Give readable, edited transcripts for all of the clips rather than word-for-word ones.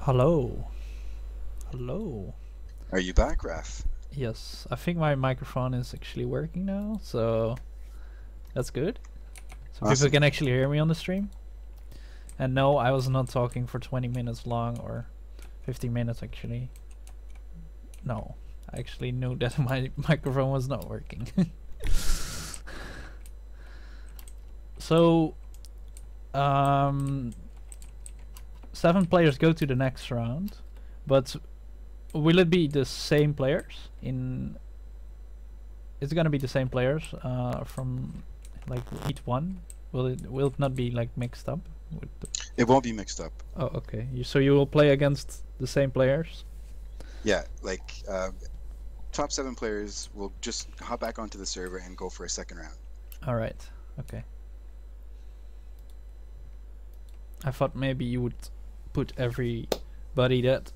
Hello. Hello. Are you back, Raf? Yes, I think my microphone is actually working now, so that's good. So Awesome. people can actually hear me on the stream. And no, I was not talking for 20 minutes long or 15 minutes actually. No, I actually knew that my microphone was not working. So, 7 players go to the next round, but will it be the same players in? It's gonna be the same players from like heat 1. Will it not be like mixed up? With It won't be mixed up. oh, okay. So you will play against the same players? Yeah, like top 7 players will just hop back onto the server and go for a second round. All right. Okay. I thought maybe you would put everybody that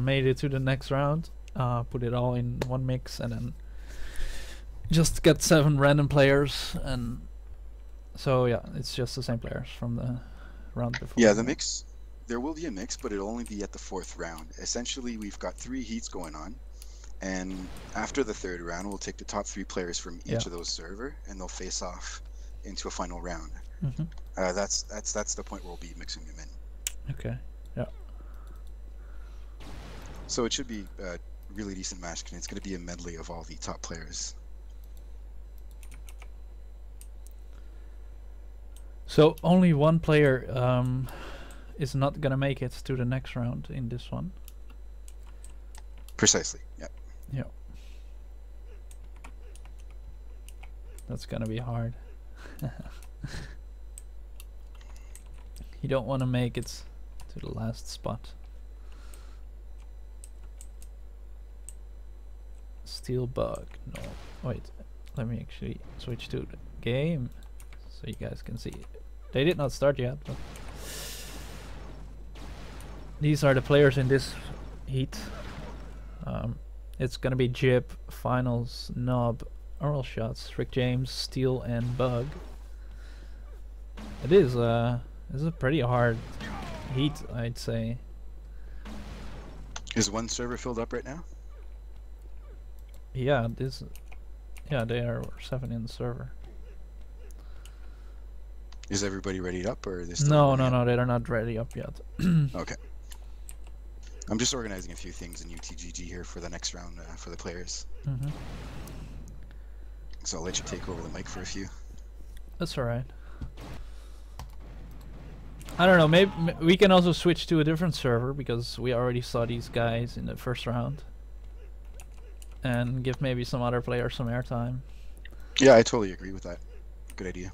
made it to the next round, put it all in one mix, and then just get 7 random players, and so yeah, it's just the same players from the round before. Yeah, the mix. There will be a mix, but it'll only be at the 4th round. Essentially, we've got 3 heats going on, and after the 3rd round, we'll take the top 3 players from each of those server, and they'll face off into a final round. Mm-hmm. That's the point where we'll be mixing them in. Okay. Yeah. So it should be a really decent match, and it's going to be a medley of all the top players. So only one player is not gonna make it to the next round in this one. Precisely. Yeah. Yeah. That's gonna be hard. You don't want to make it to the last spot. Steel bug. No. Wait. Let me actually switch to the game so you guys can see it. They did not start yet, but these are the players in this heat. It's gonna be Jib, Finals, Knob, Oral Shots, Rick James, Steel, and Bug. It is this is a pretty hard heat, I'd say. Is one server filled up right now? Yeah, they are 7 in the server. Is everybody ready up, or is this? No, they are not ready up yet. Okay. I'm just organizing a few things in UTGG here for the next round for the players. Mm-hmm. So I'll let you take over the mic for a few. That's alright. I don't know, maybe we can also switch to a different server because we already saw these guys in the first round. And give maybe some other players some airtime. Yeah, I totally agree with that. Good idea.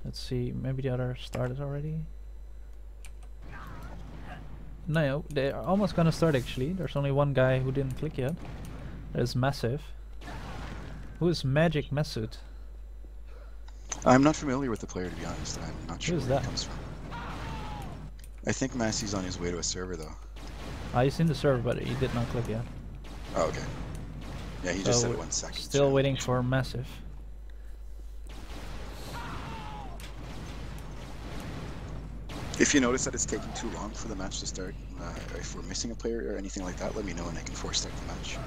Let's see, maybe the other started already. No, they are almost gonna start actually. There's only one guy who didn't click yet. There's Massive. Who is Magic Masud? I'm not familiar with the player, to be honest. I'm not sure Who's where that? he comes from. I think Massey's on his way to a server, though. He's in the server, but he did not click yet. Oh, okay. Yeah, he just said 1 second. Still waiting for Massive. If you notice that it's taking too long for the match to start, if we're missing a player or anything like that, let me know and I can force start the match.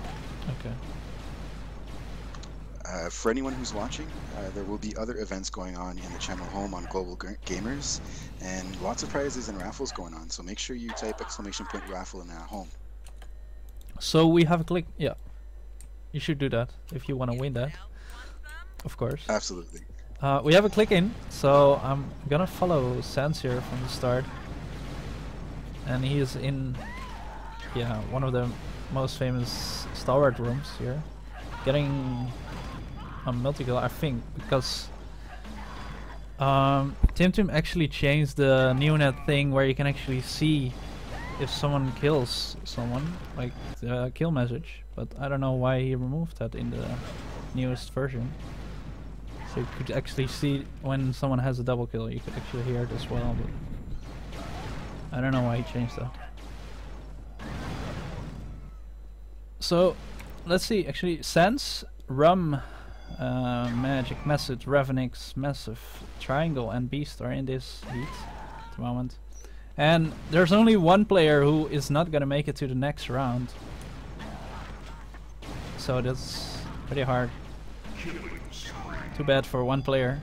Okay. For anyone who's watching, there will be other events going on in the channel home on GlobalGamers, and lots of prizes and raffles going on, so make sure you type !raffle in home. So we have a click. Yeah. You should do that if you want to win that. Of course. Absolutely. We have a click in, so I'm gonna follow Sans here from the start. And he is in, yeah, one of the most famous Stalwart rooms here. Getting a multi-kill, I think, because Tim actually changed the Neonet thing where you can actually see if someone kills someone, like the kill message. But I don't know why he removed that in the newest version. So you could actually see when someone has a double kill, you could actually hear it as well, but I don't know why he changed that. So let's see, actually Sans, Rum, Magic, Message, Ravenix, Massive, Triangle and Beast are in this heat at the moment. And there's only one player who is not gonna make it to the next round. So that's pretty hard. Too bad for one player.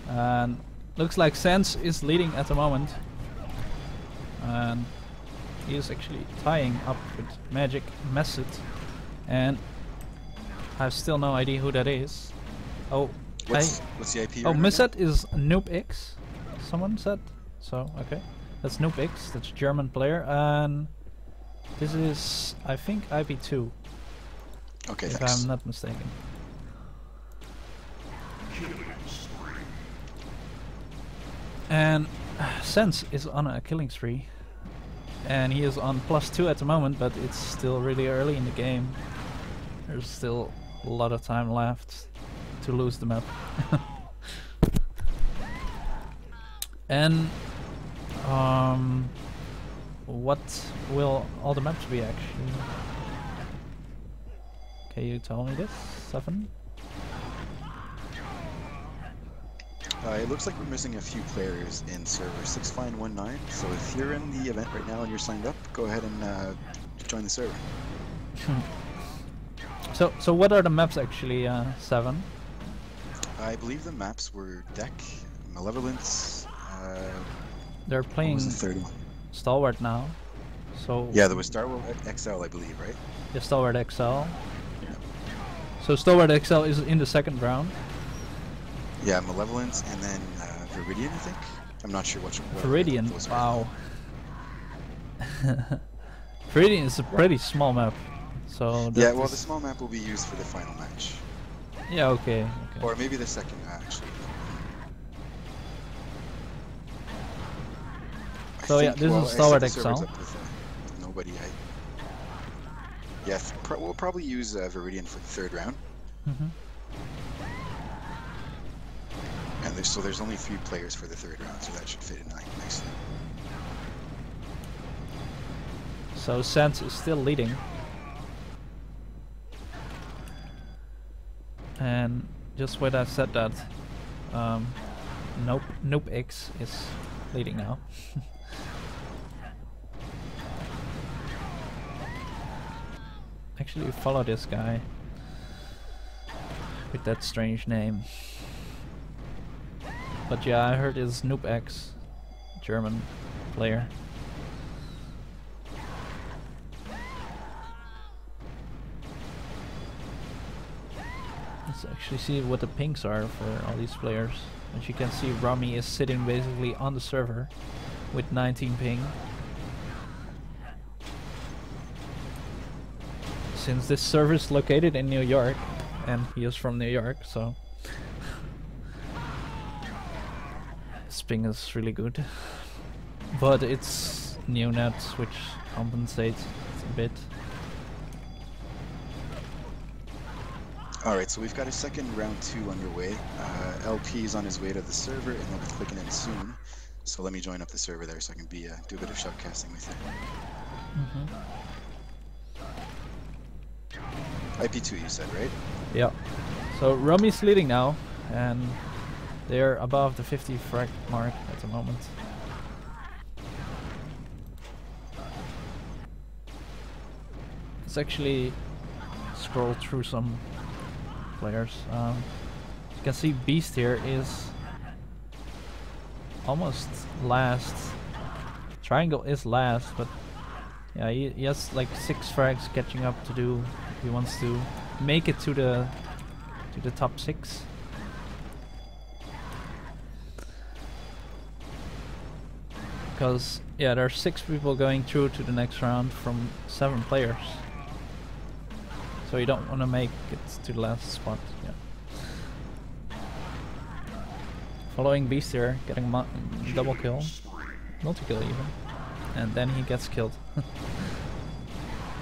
And looks like Sense is leading at the moment. And he is actually tying up with Magic Method. And I have still no idea who that is. Oh, what's the IP? Oh, Method is Noob X. Someone said so. Okay, that's Noob X. That's a German player, and this is, I think, IP2. Okay, if thanks. I'm not mistaken. And Sense is on a killing spree, and he is on +2 at the moment, but it's still really early in the game. There's still a lot of time left to lose the map. And what will all the maps be actually? Can you tell me this, Seven? It looks like we're missing a few players in server 6fine19. So if you're in the event right now and you're signed up, go ahead and join the server. So what are the maps actually, Seven? I believe the maps were Deck, Malevolence. They're playing what was the third one? Stalwart now. So Yeah, there was Starwell XL, I believe, right? yeah, Stalwart XL. So Stalwart XL is in the second round. Yeah, Malevolence and then Viridian, I think. I'm not sure which one. Viridian, wow. Viridian is a pretty small map. So yeah, well, the small map will be used for the final match. Yeah, okay. Or maybe the second, actually. So yeah, this is Stalwart XL. Nobody. Yeah, we'll probably use Viridian for the third round. And there's only 3 players for the third round, so that should fit in nicely. So Sense is still leading. And just when I said that, Nope X is leading now. Actually follow this guy with that strange name. But yeah, I heard it's Noob X, German player. Let's actually see what the pings are for all these players. As you can see, Rami is sitting basically on the server with 19 ping. Since this server is located in New York, and he is from New York, so his ping is really good. But it's new net, which compensates a bit. Alright, so we've got a second round 2 underway. LP is on his way to the server, and he'll be clicking in soon. So let me join up the server there so I can do a bit of shoutcasting with you. IP2 you said, right? Yeah. So Rummy's leading now, and they're above the 50 frag mark at the moment. Let's actually scroll through some players. You can see Beast here is almost last. Triangle is last, but yeah, he has like 6 frags catching up to do. He wants to make it to the top 6. Because yeah, there are 6 people going through to the next round from 7 players. So you don't want to make it to the last spot. Yeah. Following Beast here, getting double kill, multi-kill even, and then he gets killed.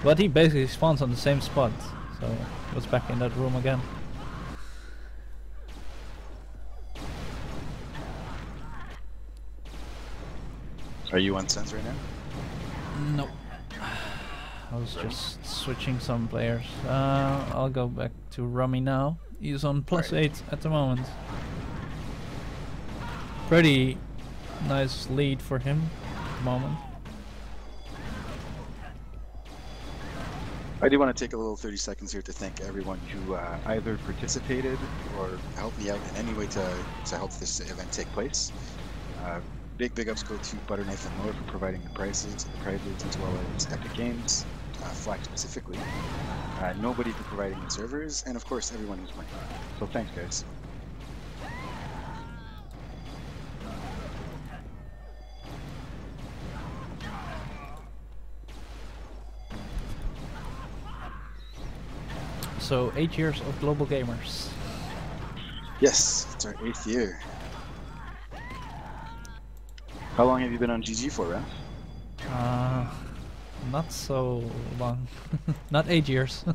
But he basically spawns on the same spot, so he was back in that room again. Are you on Sense right now? Nope. I was just switching some players. I'll go back to Rummy now. He's on +8 at the moment. Pretty Nice lead for him at the moment. I do want to take a little 30 seconds here to thank everyone who either participated or helped me out in any way to help this event take place. Big ups go to Butterknife and Moore for providing the prizes, as well as Epic Games, Flack specifically, Nobody for providing the servers, and of course everyone who's playing. So thanks, guys. So 8 years of Global Gamers. Yes, it's our 8th year. How long have you been on GG for, Raph? Not so long. Not 8 years.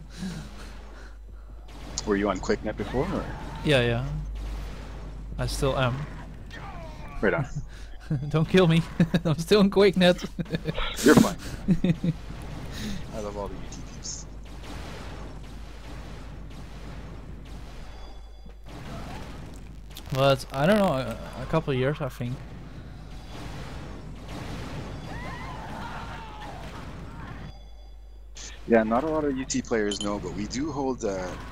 Were you on QuickNet before, or? Yeah. I still am. Right on. Don't kill me. I'm still on QuickNet. You're fine. I love all the UT peeps. But I don't know, a couple of years I think. Yeah, not a lot of UT players know, but we do hold,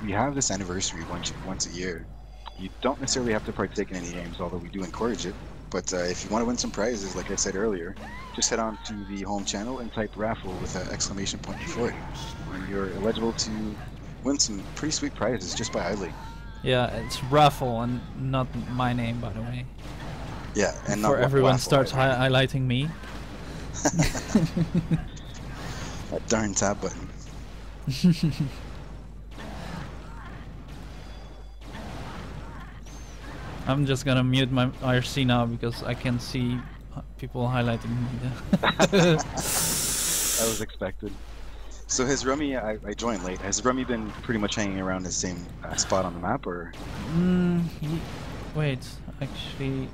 we have this anniversary once a year. You don't necessarily have to partake in any games, although we do encourage it. But if you want to win some prizes, like I said earlier, just head on to the home channel and type raffle with an exclamation point before it. And you're eligible to win some pretty sweet prizes just by idling. Yeah, it's raffle and not my name, by the way. Yeah, and before not everyone starts highlighting me. That darn tab button. I'm just gonna mute my IRC now because I can see people highlighting me. That was expected. So has Rummy, I joined late, has Rummy been pretty much hanging around the same spot on the map, or? Wait, actually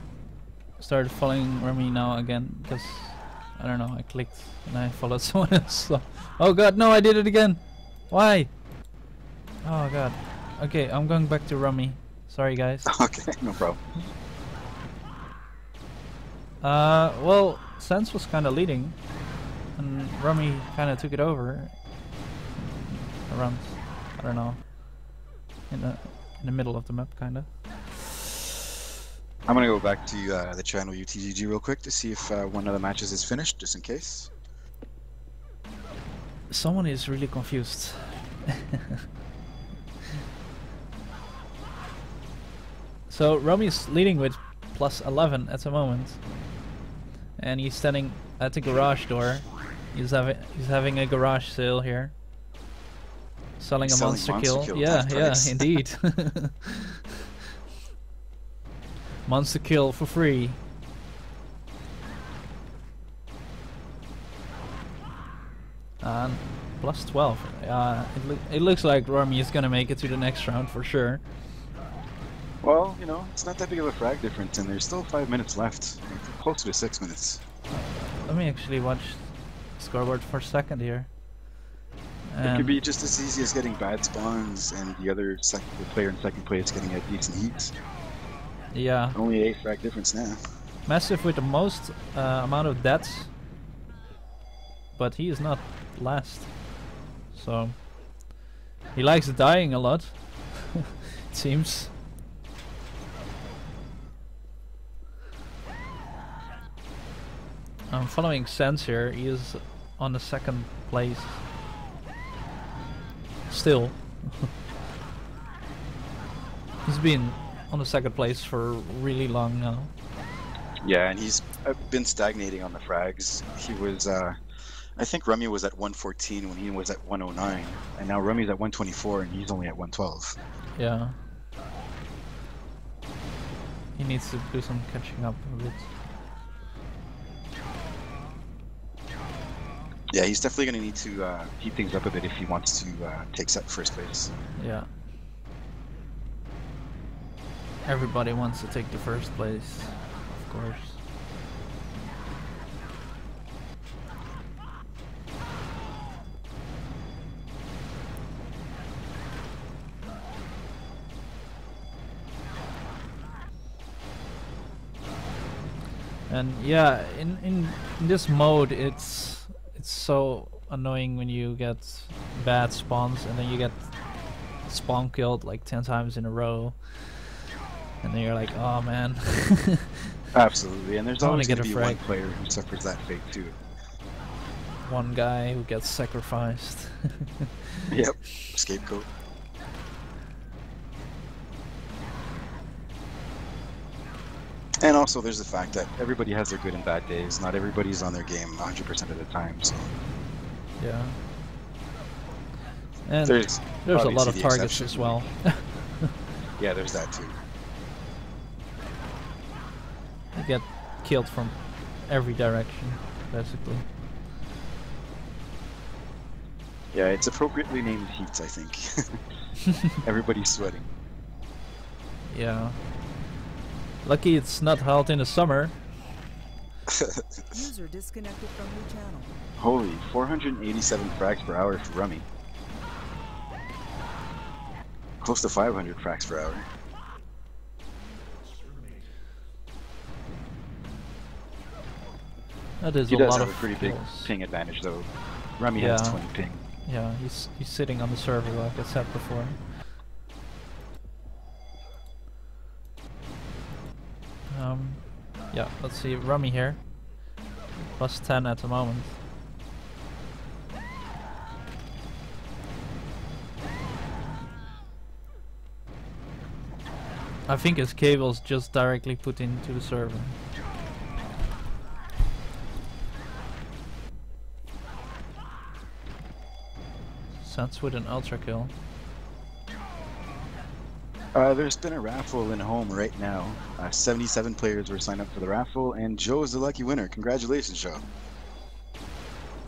started following Rummy now again because I don't know, I clicked and I followed someone else. So. Oh god, no, I did it again! Why? Oh god. Okay, I'm going back to Rummy. Sorry guys. Okay, no problem. Well, Sense was kinda leading and Rummy kinda took it over. Around, I don't know, in the middle of the map kinda. I'm gonna go back to the channel UTGG real quick to see if one of the matches is finished, just in case. Someone is really confused. So Romy's leading with plus 11 at the moment, and he's standing at the garage door. He's having a garage sale here, selling a monster kill. Yeah, indeed. Monster kill for free. And plus 12. It looks like Romy is gonna make it to the next round for sure. Well, you know, it's not that big of a frag difference, and there's still 5 minutes left. Closer to 6 minutes. Let me actually watch the scoreboard for a second here. It could be just as easy as getting bad spawns and the other the player in second place getting a decent heat. Yeah. Only 8 frag difference now. Massive with the most amount of deaths, but he is not last. So he likes dying a lot. It seems. I'm following Sense here. He is on the second place. Still. He's been on the second place for really long now. Yeah, and he's been stagnating on the frags. He was, I think Rummy was at 114 when he was at 109, and now Rummy's at 124 and he's only at 112. Yeah. He needs to do some catching up a bit. Yeah, he's definitely going to need to heat things up a bit if he wants to take first place. Yeah. Everybody wants to take the first place, of course. And yeah, in this mode, it's so annoying when you get bad spawns and then you get spawn killed like 10 times in a row, and then you're like, oh man. Absolutely, and there's I wanna always get going to a be one frag. player who suffers that fate too. One guy who gets sacrificed. Yep, scapegoat. And also, there's the fact that everybody has their good and bad days. Not everybody's on their game 100% of the time. So Yeah. And there's a lot obviously of the targets exception. as well. Yeah, there's that too. You get killed from every direction, basically. Yeah, it's appropriately named heats, I think. Everybody's sweating. Yeah. Lucky it's not hot in the summer. User disconnected from your channel. Holy, 487 frags per hour for Rummy. Close to 500 frags per hour. That is He a does lot have of a pretty big kills. ping advantage though. Rummy has Yeah. 20 ping. Yeah, he's sitting on the server like I said before. Yeah, let's see, Rummy here. Plus 10 at the moment. I think his cable's just directly put into the server. Suns with an ultra kill. There's been a raffle in home right now. 77 players were signed up for the raffle, and Joe is the lucky winner. Congratulations, Joe.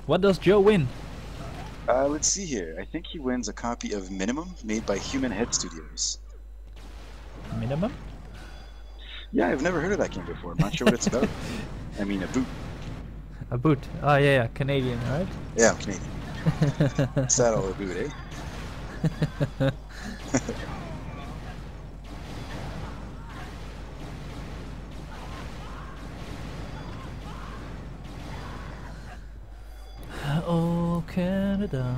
What does Joe win? Let's see here. I think he wins a copy of Minimum made by Human Head Studios. Minimum? Yeah, I've never heard of that game before. I'm not sure what it's about. I mean, a boot. A boot. Oh yeah, Canadian, right? Yeah, I'm Canadian. Saddle a boot, eh? Oh, Canada.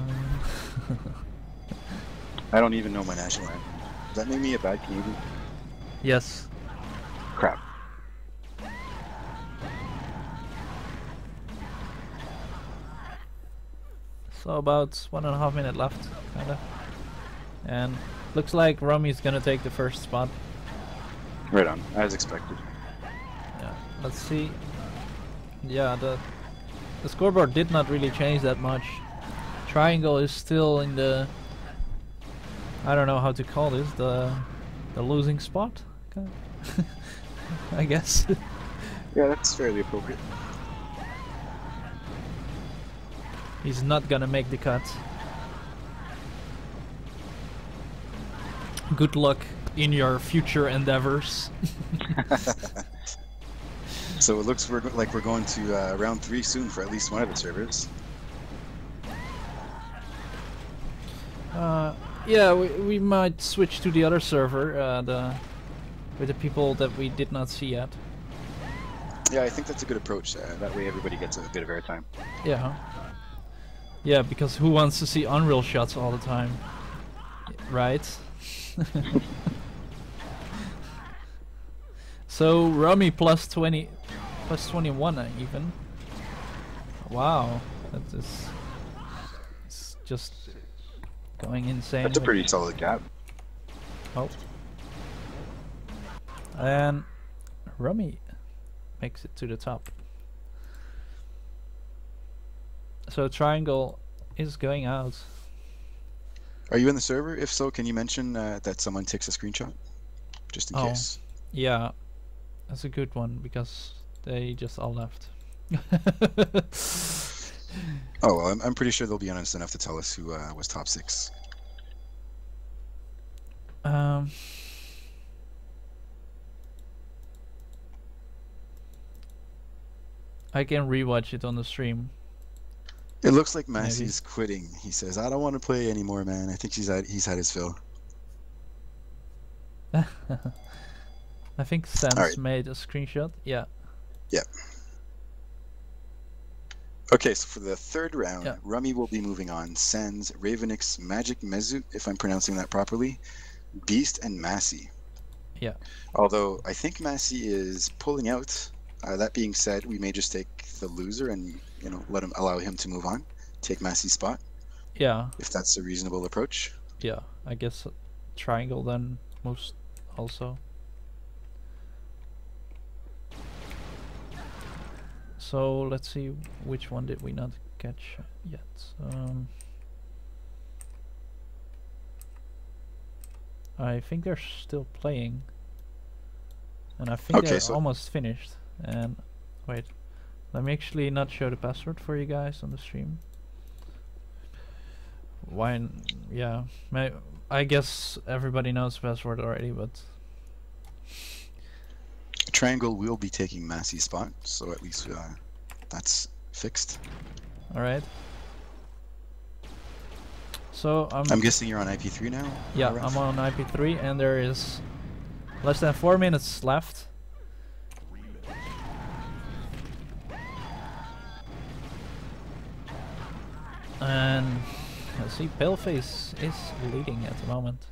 I don't even know my national anthem. Does that make me a bad Canadian? Yes. Crap. So about 1.5 minutes left, kinda. And looks like Rummy's gonna take the first spot. Right on, as expected. Yeah, let's see. Yeah, the scoreboard did not really change that much. Triangle is still in the, I don't know how to call this, the losing spot, I guess. Yeah, that's fairly appropriate. He's not gonna make the cut. Good luck in your future endeavors. So it looks like we're going to round 3 soon for at least one of the servers. Yeah, we might switch to the other server, with the people that we did not see yet. Yeah, I think that's a good approach. That way everybody gets a bit of airtime. Yeah. Yeah, because who wants to see Unreal shots all the time? Right? So, Rummy plus 20, plus 21 even. Wow, that is, it's just going insane. That's a pretty solid gap. Oh. And Rummy makes it to the top. So Triangle is going out. Are you in the server? If so, can you mention that someone takes a screenshot? Just in case. Yeah, that's a good one because they just all left. Oh, well, I'm pretty sure they'll be honest enough to tell us who was top 6. I can rewatch it on the stream. It looks like Massey's quitting. He says, "I don't want to play anymore, man. I think he's had his fill." I think Sam's made a screenshot. Yeah. Yeah. Okay, so for the third round, Yeah. Rummy will be moving on. Sans, Ravenix, Magic Mezut, if I'm pronouncing that properly, Beast, and Massey. Yeah. Although I think Massey is pulling out. That being said, we may just take the loser and allow him to move on, take Massey's spot, Yeah. if that's a reasonable approach. Yeah. I guess Triangle then moves also. So let's see, which one did we not catch yet? I think they're still playing, and I think Okay, they're so- almost finished. And wait, let me actually not show the password for you guys on the stream. Yeah, I guess everybody knows the password already, but Triangle will be taking Massey's spot, so at least that's fixed. all right. So I'm guessing you're on IP3 now? yeah, Ref? I'm on IP3, and there is less than 4 minutes left. And let's see, Paleface is leading at the moment.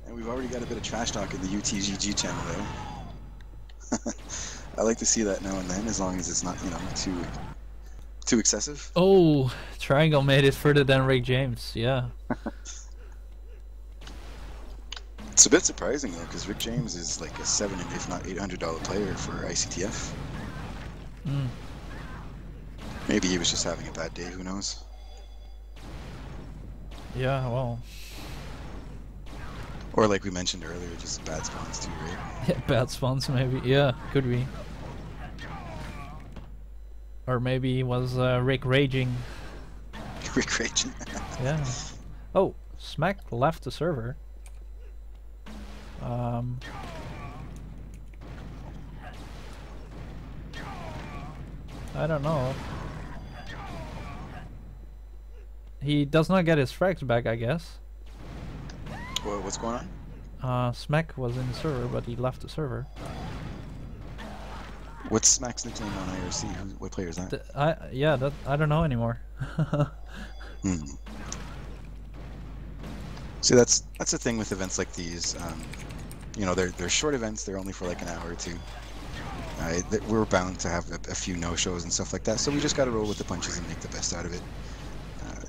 And we've already got a bit of trash talk in the UTGG channel there. I like to see that now and then, as long as it's not, too excessive. Oh, Triangle made it further than Rick James, yeah. It's a bit surprising though, because Rick James is like a $700 if not $800 player for ICTF. Mm. Maybe he was just having a bad day, who knows? Yeah, well, Or like we mentioned earlier, just bad spawns too, right? yeah, bad spawns maybe, yeah, could be. Or maybe he was Rick raging. Rick raging. Yeah. Oh, Smack left the server. I don't know. He does not get his frags back, I guess. What's going on? Smack was in the server, but he left the server. What's Smack's nickname on IRC? What player is that? I don't know anymore. See, that's the thing with events like these. They're short events. They're only for like an hour or two. We're bound to have a few no-shows and stuff like that. So we just got to roll with the punches and make the best out of it.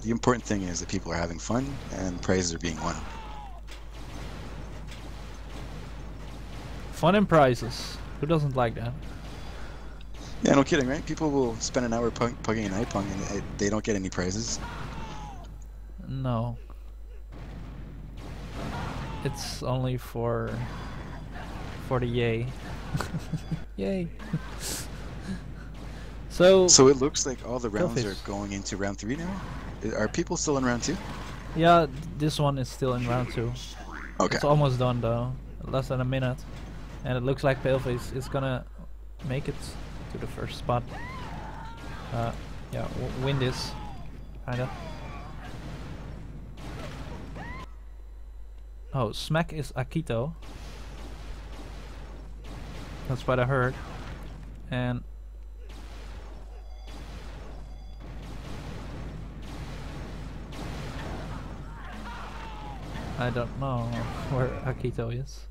The important thing is that people are having fun and prizes are being won. Fun and prizes. Who doesn't like that? Yeah, no kidding, right? People will spend an hour pugging an iPong and they don't get any prizes. No. It's only for the yay. Yay. So it looks like all the rounds are going into round 3 now? Are people still in round 2? yeah, this one is still in round 2. Okay. It's almost done though. Less than a minute. And it looks like Paleface is gonna make it to the first spot. Yeah, win this. Kinda. Oh, Smack is Akito. That's what I heard. And I don't know where Akito is.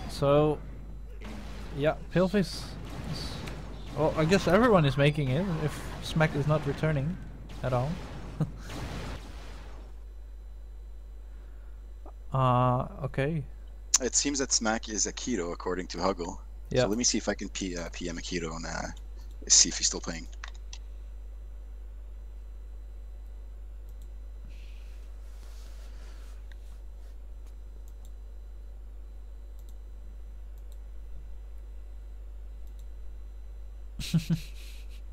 So, yeah, Paleface. Well, I guess everyone is making it if Smack is not returning at all. Okay. It seems that Smack is Akito, according to Huggle. Yeah. So let me see if I can PM Akito and see if he's still playing.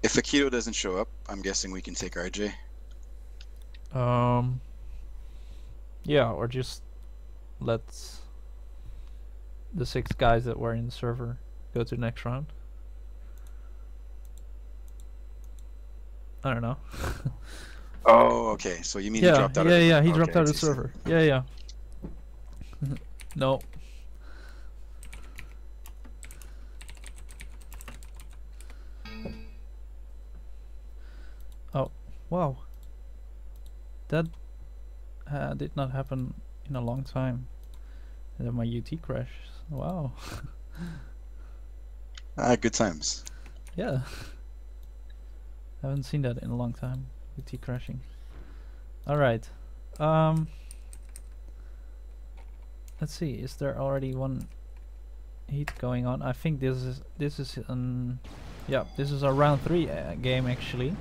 If Akito doesn't show up, I'm guessing we can take RJ. Yeah, or just let the 6 guys that were in the server go to the next round. I don't know. Oh, okay. So you mean he Yeah, dropped out yeah, of the yeah. He okay, dropped I out of the see. server. Yeah, yeah. No. Oh, wow. That did not happen in a long time. And then my UT crashed. Wow. Good times. Yeah. Haven't seen that in a long time. UT crashing. Alright. Let's see. Is there already one heat going on? I think this is yeah, this is our round 3 game actually.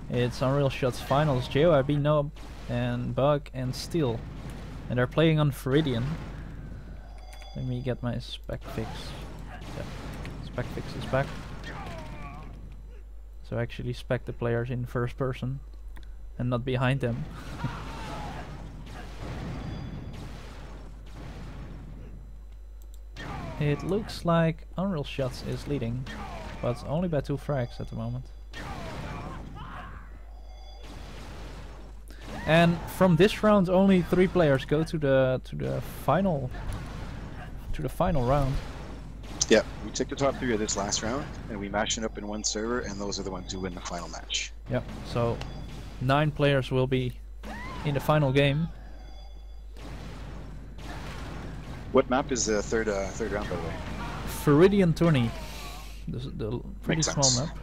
It's Unreal Shots Finals. JYB, Nob, and Bug, and Steel. And they're playing on Viridian. Let me get my spec fix. Yeah, spec fix is back. So actually spec the players in first person and not behind them. It looks like Unreal Shots is leading, but only by 2 frags at the moment. And from this round, only 3 players go to the final round. Yeah, we took the top 3 of this last round, and we mashed it up in one server, and those are the ones who win the final match. Yep. So 9 players will be in the final game. What map is the third round, by the way? Viridian Tourney. This is the pretty Makes small sense. map.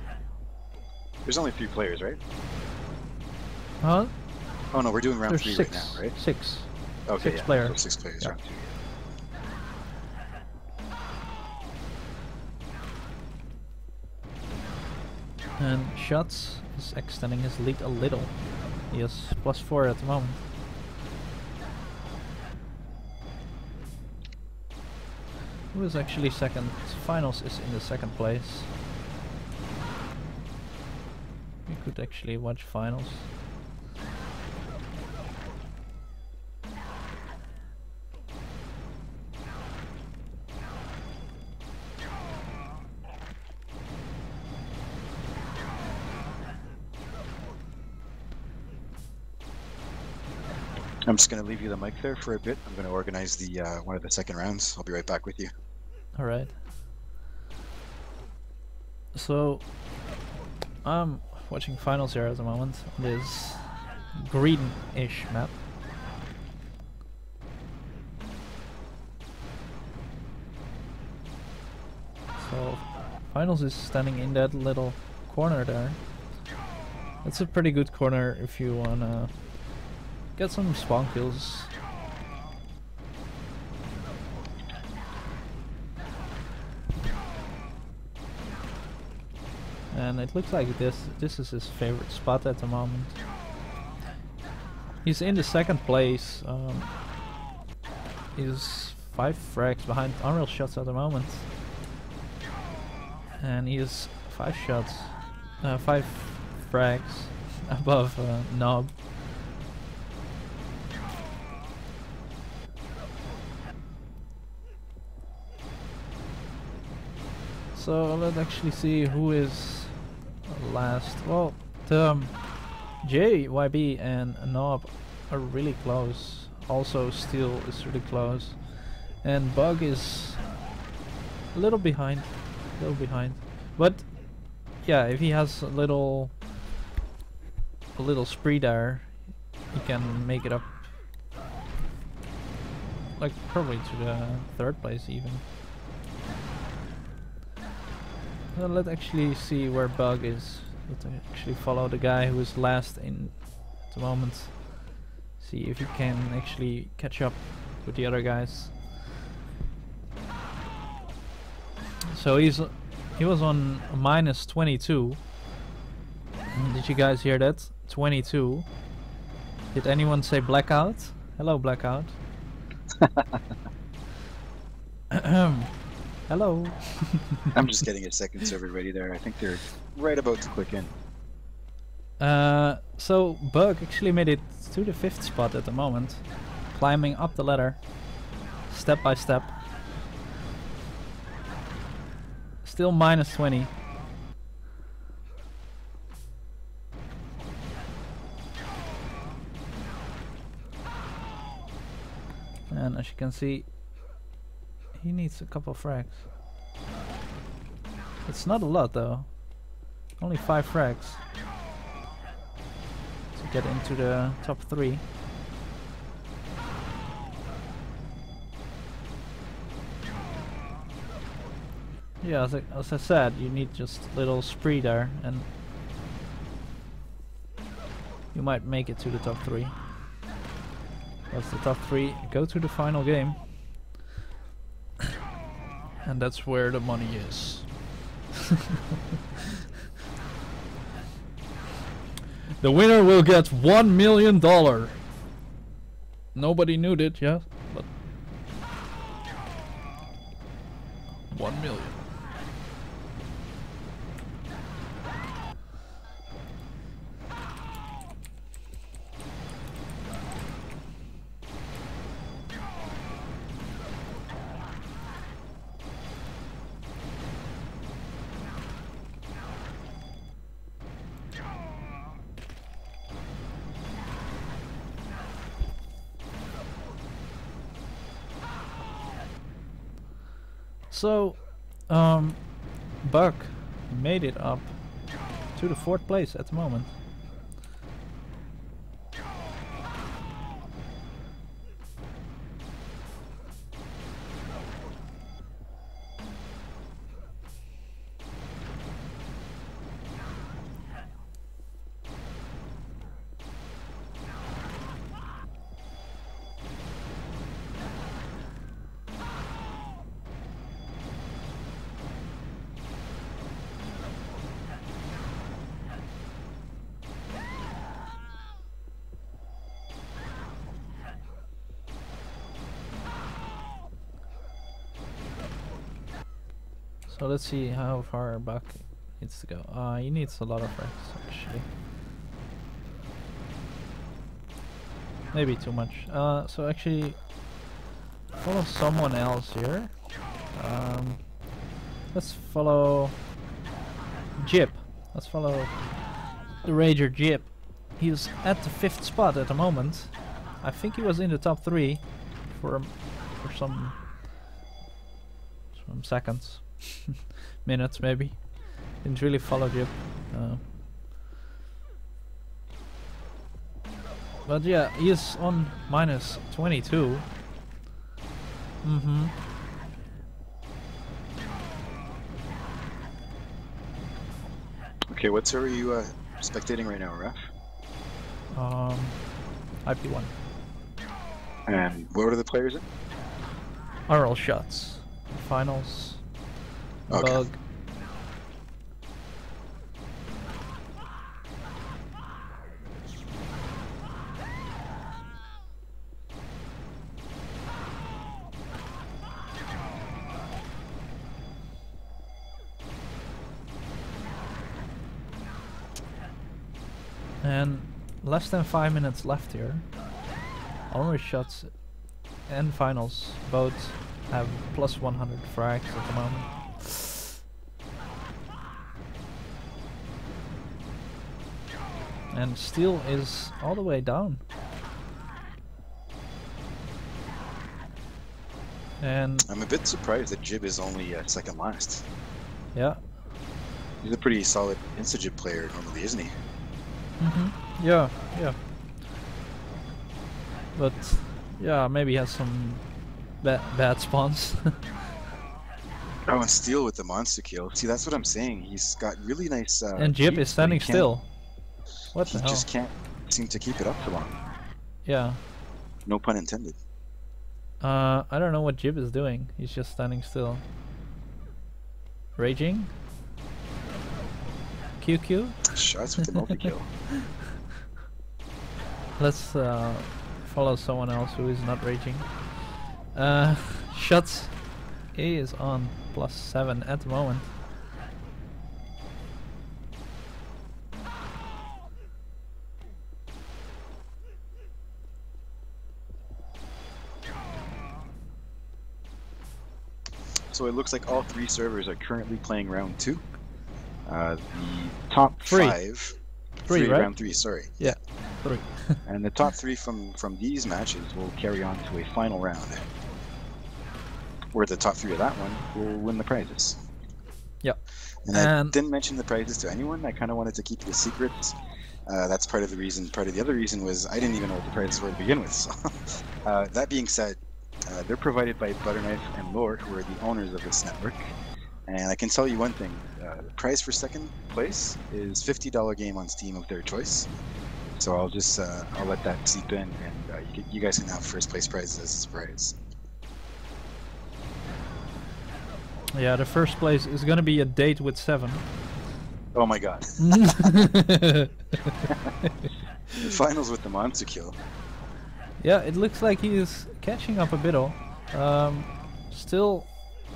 There's only 3 players, right? Huh? Oh no, we're doing round There's 3 6. right now, right? 6. Okay, 6 yeah. players. So 6 players, Yeah. round 2. And Shots is extending his lead a little. He is +4 at the moment. Who is actually second? Finals is in the second place. We could actually watch finals. I'm just going to leave you the mic there for a bit. I'm going to organize the one of the second rounds. I'll be right back with you. Alright. So, I'm watching finals here at the moment on this green-ish map. So, finals is standing in that little corner there. That's a pretty good corner if you wanna get some spawn kills. And it looks like this is his favorite spot at the moment. He's in the second place. He's 5 frags behind Unreal Shots at the moment. And he is 5 shots, 5 frags above Nob. So let's actually see who is last. Well, the JYB and Nob are really close. Also, Steel is really close, and Bug is a little behind. But yeah, if he has a little spree there, he can make it up. Like probably to the 3rd place even. Let's actually see where Bug is. Let's actually follow the guy who is last in at the moment. See if he can actually catch up with the other guys. So he was on -22. Did you guys hear that? 22. Did anyone say blackout? Hello, blackout. Hello. I'm just getting a second server ready there. I think they're right about to click in. So Bug actually made it to the 5th spot at the moment, climbing up the ladder, step by step. Still -20. And as you can see, he needs a couple of frags. It's not a lot though. Only 5 frags to get into the top 3. Yeah, as I said, you need just a little spree there, and you might make it to the top 3. That's the top 3 go to the final game, and that's where the money is. The winner will get $1 million. Nobody knew it, yeah, but 1 million. So, Buck made it up to the 4th place at the moment. So let's see how far Buck needs to go. He needs a lot of frags actually. Maybe too much. So actually follow someone else here. Let's follow Jib. Let's follow the Rager Jib. He's at the 5th spot at the moment. I think he was in the top 3 for some seconds. Minutes maybe. Didn't really follow Jib. But yeah, he is on minus 22. Okay, what server are you spectating right now, Ref? IP1. And what are the players in? RL shots. Finals. Okay. Bug. And less than 5 minutes left here. Orange shots and finals both have plus 100 frags at the moment. And Steel is all the way down. And I'm a bit surprised that Jib is only second last. yeah. He's a pretty solid Insta-Jib player normally, isn't he? Yeah, yeah. But yeah, maybe he has some bad spawns. Oh, and Steel with the monster kill. See, that's what I'm saying. He's got really nice. And Jib is standing still. What the He hell? just can't seem to keep it up for long. Yeah. No pun intended. I don't know what Jib is doing. He's just standing still. Raging? QQ? Shots with the multi-kill. Let's follow someone else who is not raging. Shots. He is on plus 7 at the moment. So it looks like all 3 servers are currently playing round 2. The top Three. 5. Three, right? Round 3, sorry. Yeah. 3. And the top 3 from these matches will carry on to a final round, where the top 3 of that one will win the prizes. Yep. And I didn't mention the prizes to anyone. I kind of wanted to keep it a secret. That's part of the reason. Part of the other reason was I didn't even know what the prizes were to begin with. So, that being said, they're provided by Butterknife and Lord, who are the owners of this network. And I can tell you one thing: the prize for second place is $50 game on Steam of their choice. So I'll just I'll let that seep in, and you guys can have first place prizes as a surprise. Yeah, the first place is gonna be a date with 7. Oh my god. The finals with the monster kill. Yeah, it looks like he is catching up a bit. Still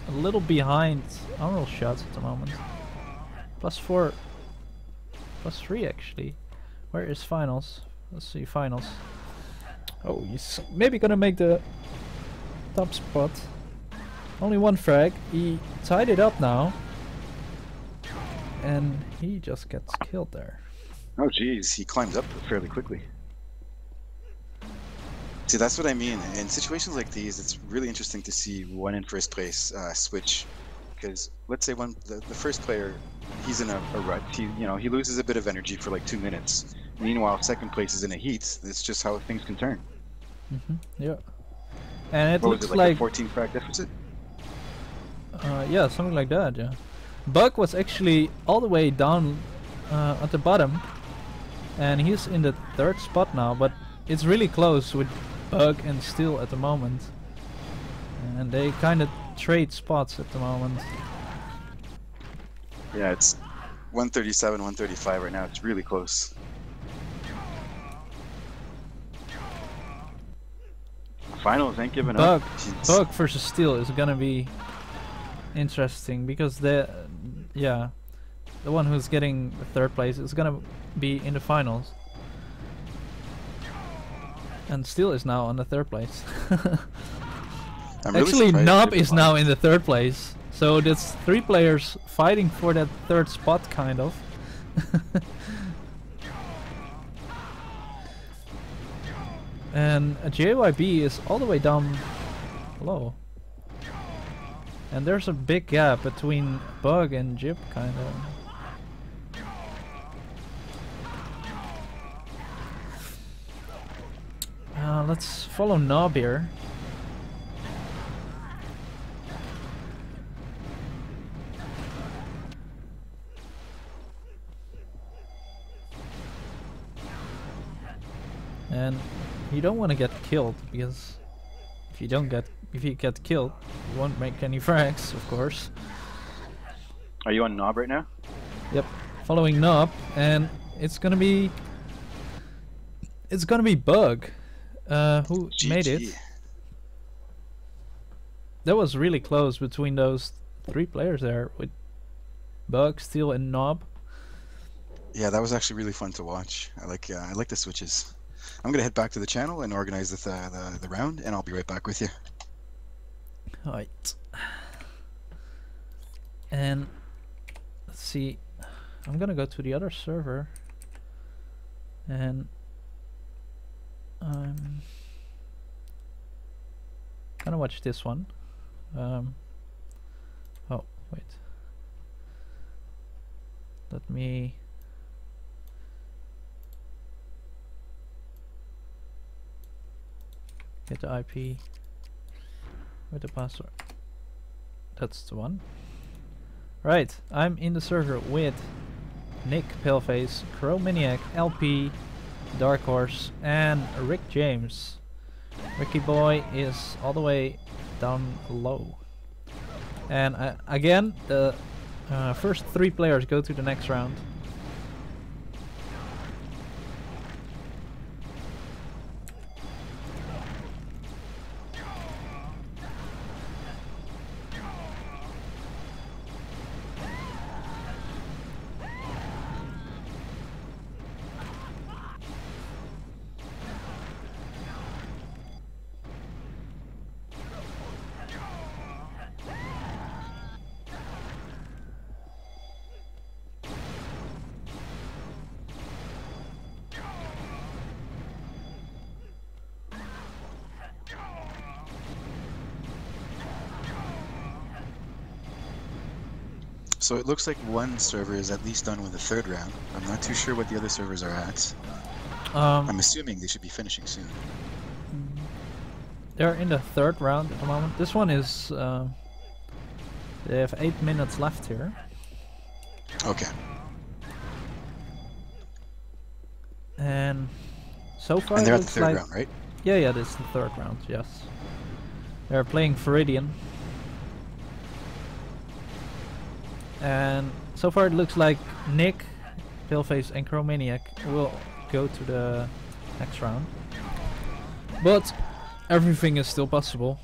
a little behind Unreal shots at the moment. +4, +3 actually. Where is finals? Let's see finals. Oh, he's maybe gonna make the top spot. Only 1 frag. He tied it up now. And he just gets killed there. Oh geez, he climbs up fairly quickly. See, that's what I mean. In situations like these, it's really interesting to see one in first place switch. Because let's say the first player, he's in a rut. He loses a bit of energy for like 2 minutes. Meanwhile, second place is in a heat. It's just how things can turn. Yeah. And it What looks was it, like a 14 frag deficit? yeah, something like that. Yeah. Bug was actually all the way down at the bottom, and he's in the 3rd spot now. But it's really close with Bug and Steel at the moment, and they kind of trade spots at the moment. Yeah, it's 137, 135 right now. It's really close. Finals ain't giving up. Bug versus Steel is gonna be interesting because the one who's getting the 3rd place is gonna be in the finals, and Steel is now on the 3rd place. I'm really Actually, surprised Nob they is now in the 3rd place, so that's 3 players fighting for that 3rd spot, kind of. And JYB is all the way down low. And there's a big gap between Bug and Jib, kind of. Let's follow Nob here. And you don't want to get killed, because if you get killed, you won't make any frags, of course. Are you on Nob right now? Yep, following Nob, and it's gonna be Bug who GG. made it. That was really close between those 3 players there, with Bug, Steel, and Nob. Yeah, that was actually really fun to watch. I like the switches. I'm gonna head back to the channel and organize the round, and I'll be right back with you. Alright. And let's see. I'm gonna go to the other server, and I'm gonna watch this one. Oh wait. Let me. Get the IP with the password. That's the one. Right, I'm in the server with Nick, Paleface, Crowmaniac, LP, Dark Horse, and Rick James. Ricky Boy is all the way down low. And again, the first 3 players go to the next round. So it looks like one server is at least done with the third round. I'm not too sure what the other servers are at. I'm assuming they should be finishing soon. They're in the third round at the moment. This one is... they have 8 minutes left here. Okay. And so far And they're it at the looks third like... round, right? Yeah, this is the third round, yes. They're playing Viridian. And so far it looks like Nick, Paleface and Chromaniac will go to the next round. But everything is still possible.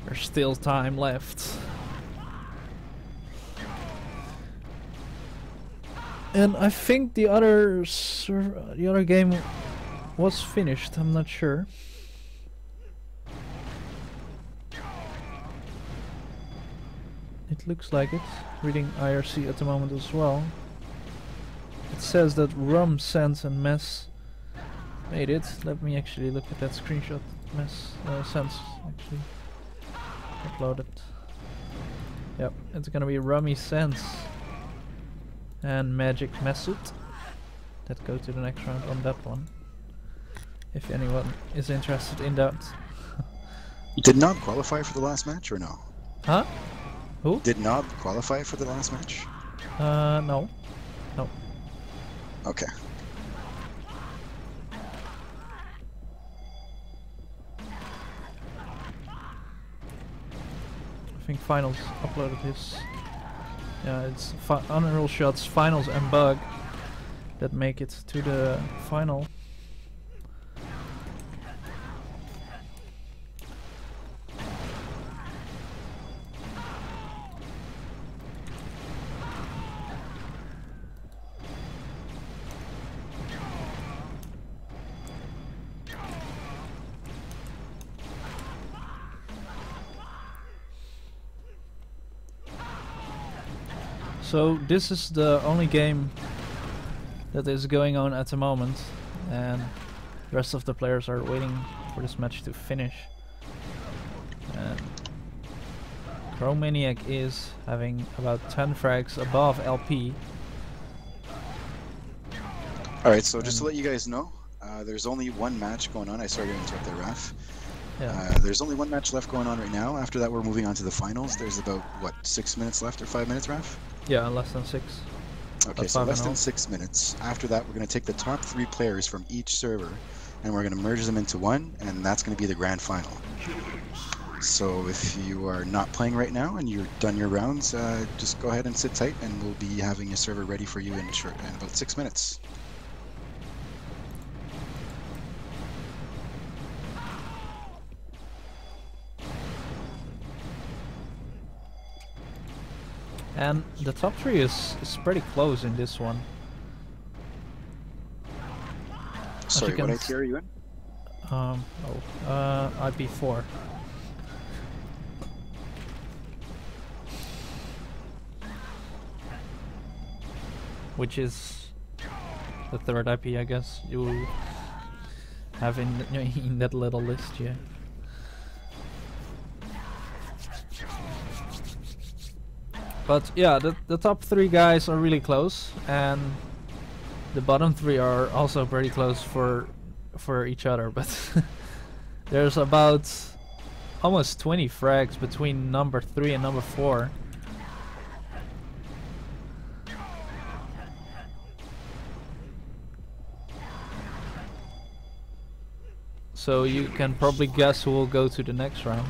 There's still time left. And I think the other game was finished, I'm not sure. It looks like it, reading IRC at the moment as well. It says that Rum, Sense and Mess made it. Let me actually look at that screenshot. Mess, Sense actually uploaded. Yep, it's gonna be Rummy, Sense and Magic Mesut that go to the next round on that one. If anyone is interested in that. Did Nob qualify for the last match or no? Huh? Who? Did Nob qualify for the last match? No. No. Okay. I think Finals uploaded his... Yeah, it's Unreal Shots, Finals and Bug that make it to the final. So this is the only game that is going on at the moment, and the rest of the players are waiting for this match to finish. And Chromaniac is having about 10 frags above LP. Alright, so just to let you guys know, there's only one match going on. I sorry to interrupt there, Raf. Yeah. There's only one match left going on right now. After that, we're moving on to the finals. There's about, what, 6 minutes left or 5 minutes, Raf? Yeah, less than 6. Okay, so less than 6 minutes. After that, we're going to take the top 3 players from each server, and we're going to merge them into one, and that's going to be the grand final. So if you are not playing right now and you're done your rounds, just go ahead and sit tight, and we'll be having a server ready for you in about 6 minutes. And the top 3 is pretty close in this one. Sorry, what IT are you in? IP4. Which is the third IP, I guess, you have in that little list, yeah. But yeah, the top 3 guys are really close, and the bottom 3 are also pretty close for each other. But there's about almost 20 frags between number 3 and number 4. So you can probably guess who will go to the next round.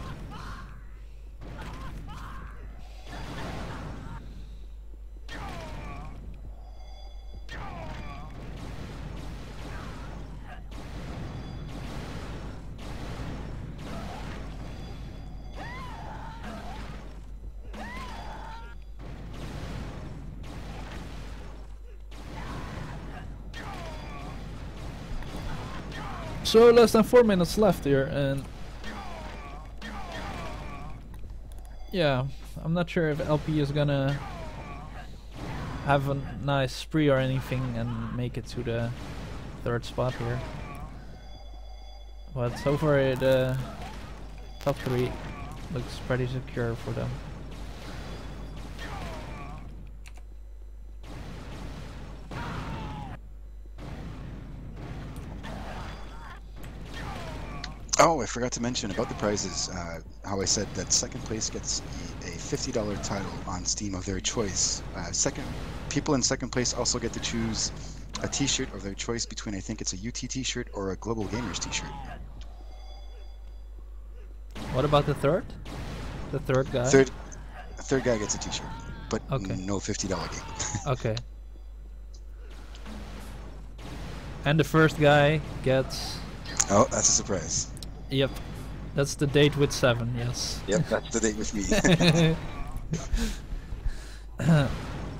So less than 4 minutes left here, and yeah, I'm not sure if LP is gonna have a nice spree or anything and make it to the 3rd spot here. But so far the top 3 Looks pretty secure for them. Oh, I forgot to mention about the prizes. How I said that second place gets a $50 title on Steam of their choice. People in second place also get to choose a T-shirt of their choice between, I think it's a UT T-shirt or a GlobalGamers T-shirt. What about the third? The third guy? Third guy gets a T-shirt, but Okay. no $50 game. Okay. And the first guy gets... Oh, that's a surprise. Yep. That's the date with 7, yes. Yep, that's the date with me.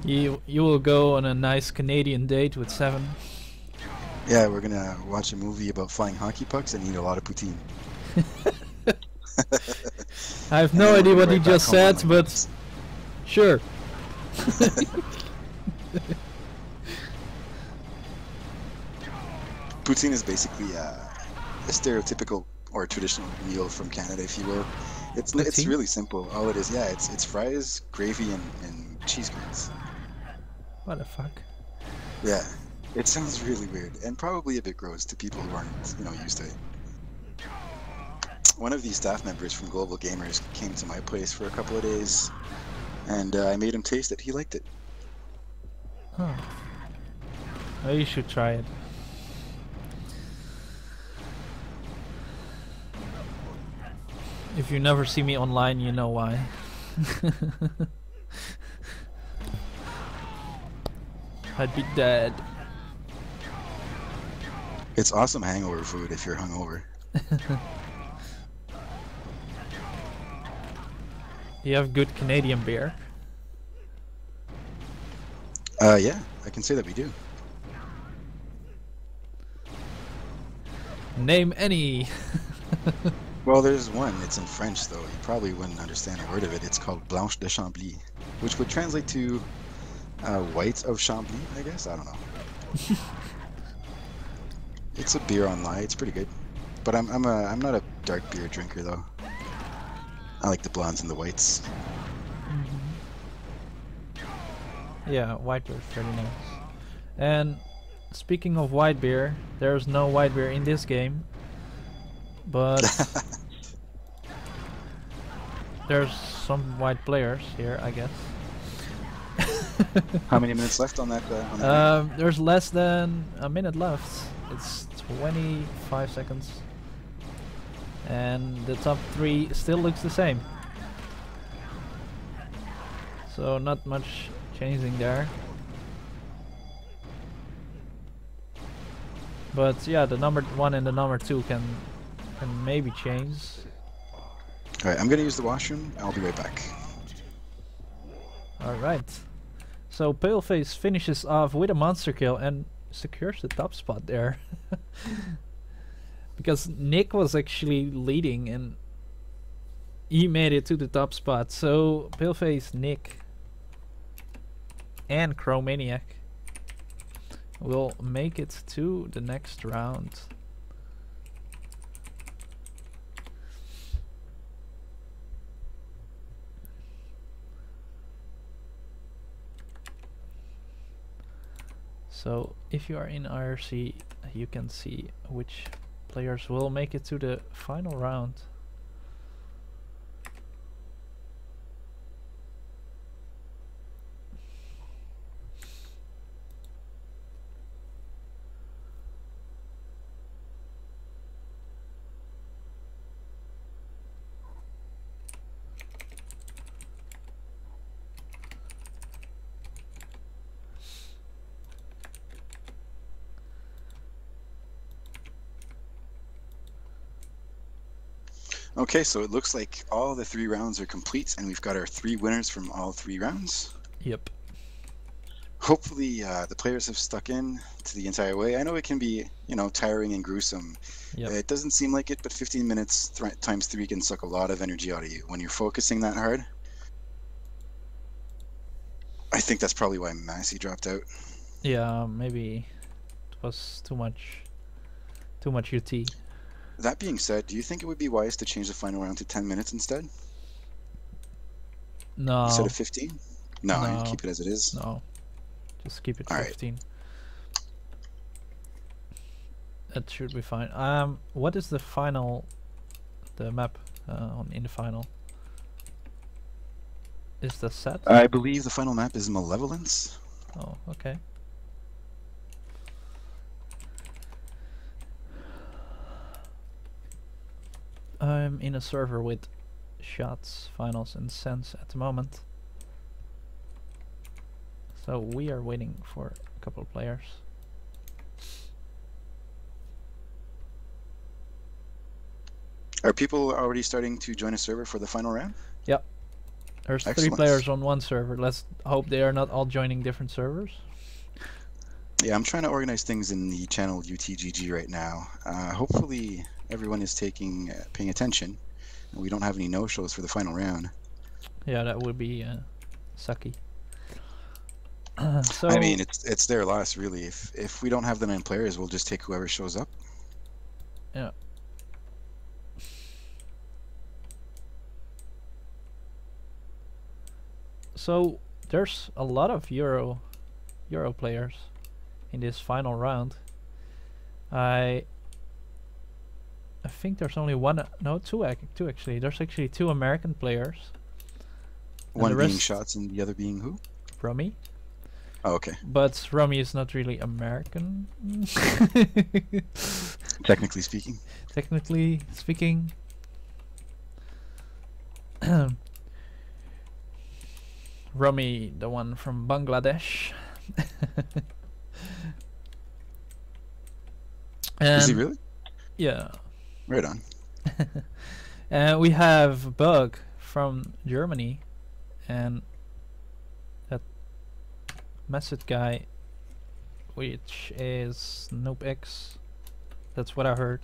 You will go on a nice Canadian date with 7. Yeah, we're gonna watch a movie about flying hockey pucks and eat a lot of poutine. I have no idea what he just said, but sure. Poutine is basically a stereotypical or traditional meal from Canada, if you will. It's really simple. All it is, yeah, it's fries, gravy, and cheese curds. What the fuck? Yeah, it sounds really weird and probably a bit gross to people who aren't, used to it. One of these staff members from Global Gamers came to my place for a couple of days, and I made him taste it. He liked it. Huh. Oh, you should try it. If you never see me online, you know why. I'd be dead. It's awesome hangover food if you're hungover. You have good Canadian beer? Yeah, I can say that we do. Name any. Well, there's one. It's in French, though. You probably wouldn't understand a word of it. It's called Blanche de Chambly, which would translate to White of Chambly, I guess. I don't know. It's a beer on rye. It's pretty good, but I'm not a dark beer drinker though. I like the blondes and the whites. Yeah, white beer is pretty nice. And speaking of white beer, there's no white beer in this game, but there's some white players here, I guess. How many minutes left on that? On there's less than a minute left. It's 25 seconds. And the top 3 still looks the same. So not much changing there. But yeah, the number 1 and the number 2 can maybe change. Alright, I'm gonna use the washroom. I'll be right back. Alright. So Paleface finishes off with a monster kill and secures the top spot there. Because Nick was actually leading and he made it to the top spot. So Paleface, Nick and Chromaniac will make it to the next round. So if you are in IRC, you can see which players will make it to the final round. Okay, so it looks like all the 3 rounds are complete, and we've got our 3 winners from all 3 rounds. Yep. Hopefully, the players have stuck in to the entire way. I know it can be, tiring and gruesome. Yep. It doesn't seem like it, but 15 minutes times 3 can suck a lot of energy out of you when you're focusing that hard. I think that's probably why Massey dropped out. Yeah, maybe it was too much UT. That being said, do you think it would be wise to change the final round to 10 minutes instead? No. Instead of 15? No, No. you keep it as it is? No. Just keep it All right. 15. That should be fine. What is the final, the map in the final? Is the set? I believe the final map is Malevolence. Oh, okay. I'm in a server with shots, finals, and sense at the moment. So we are waiting for a couple of players. Are people already starting to join a server for the final round? Yep. There's Excellent. 3 players on one server. Let's hope they are not all joining different servers. Yeah, I'm trying to organize things in the channel UTGG right now. Hopefully everyone is paying attention, and we don't have any no-shows for the final round. Yeah, that would be sucky. So I mean, it's their loss, really. If we don't have the 9 players, we'll just take whoever shows up. yeah. So there's a lot of Euro players in this final round. I think there's only two actually. There's actually 2 American players. And One the being rest Shots and the other being who? Rummy. Oh, okay. But Rummy is not really American. Technically speaking. Technically speaking. Rummy, the one from Bangladesh. Is he really? Yeah. Right on. And we have Bug from Germany, and that Message guy, which is NoobX. That's what I heard.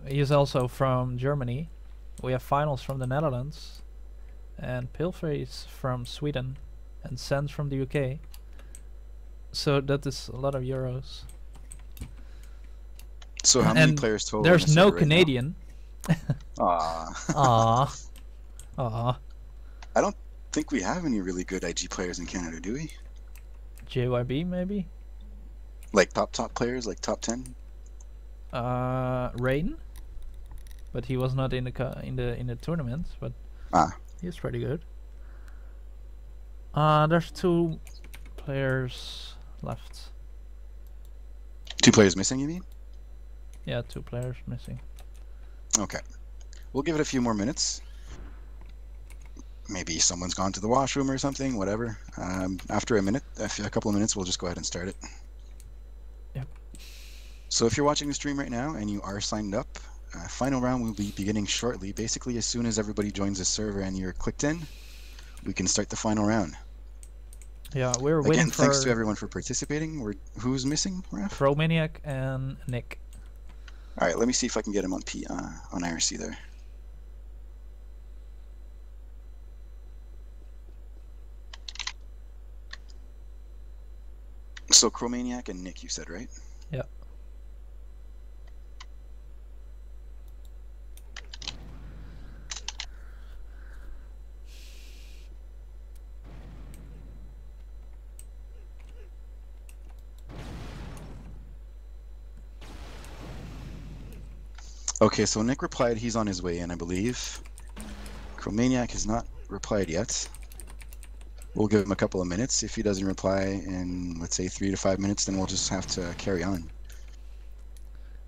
He is also from Germany. We have finals from the Netherlands, and Paleface from Sweden, and Sens from the UK. So that is a lot of Euros. So how many And players total? There's no right Canadian. Aww. Aww. Aww. I don't think we have any really good IG players in Canada, do we? JYB maybe? Like top players, like top 10? Rain, but he was not in the tournament, but he's pretty good. There's 2 players left. 2 players missing, you mean? Yeah, 2 players missing. Okay. We'll give it a few more minutes. Maybe someone's gone to the washroom or something, whatever. After a couple of minutes, we'll just go ahead and start it. Yep. So if you're watching the stream right now and you are signed up, final round will be beginning shortly. Basically, as soon as everybody joins the server and you're clicked in, we can start the final round. Yeah, we're waiting Again, for... thanks to everyone for participating. Who's missing, Raf? Promaniac and Nick. All right, let me see if I can get him on on IRC there. So Chromaniac and Nick, you said, right? Yeah. Okay, so Nick replied he's on his way in, I believe. Chromaniac has not replied yet. We'll give him a couple of minutes. If he doesn't reply in, let's say, 3 to 5 minutes, then we'll just have to carry on.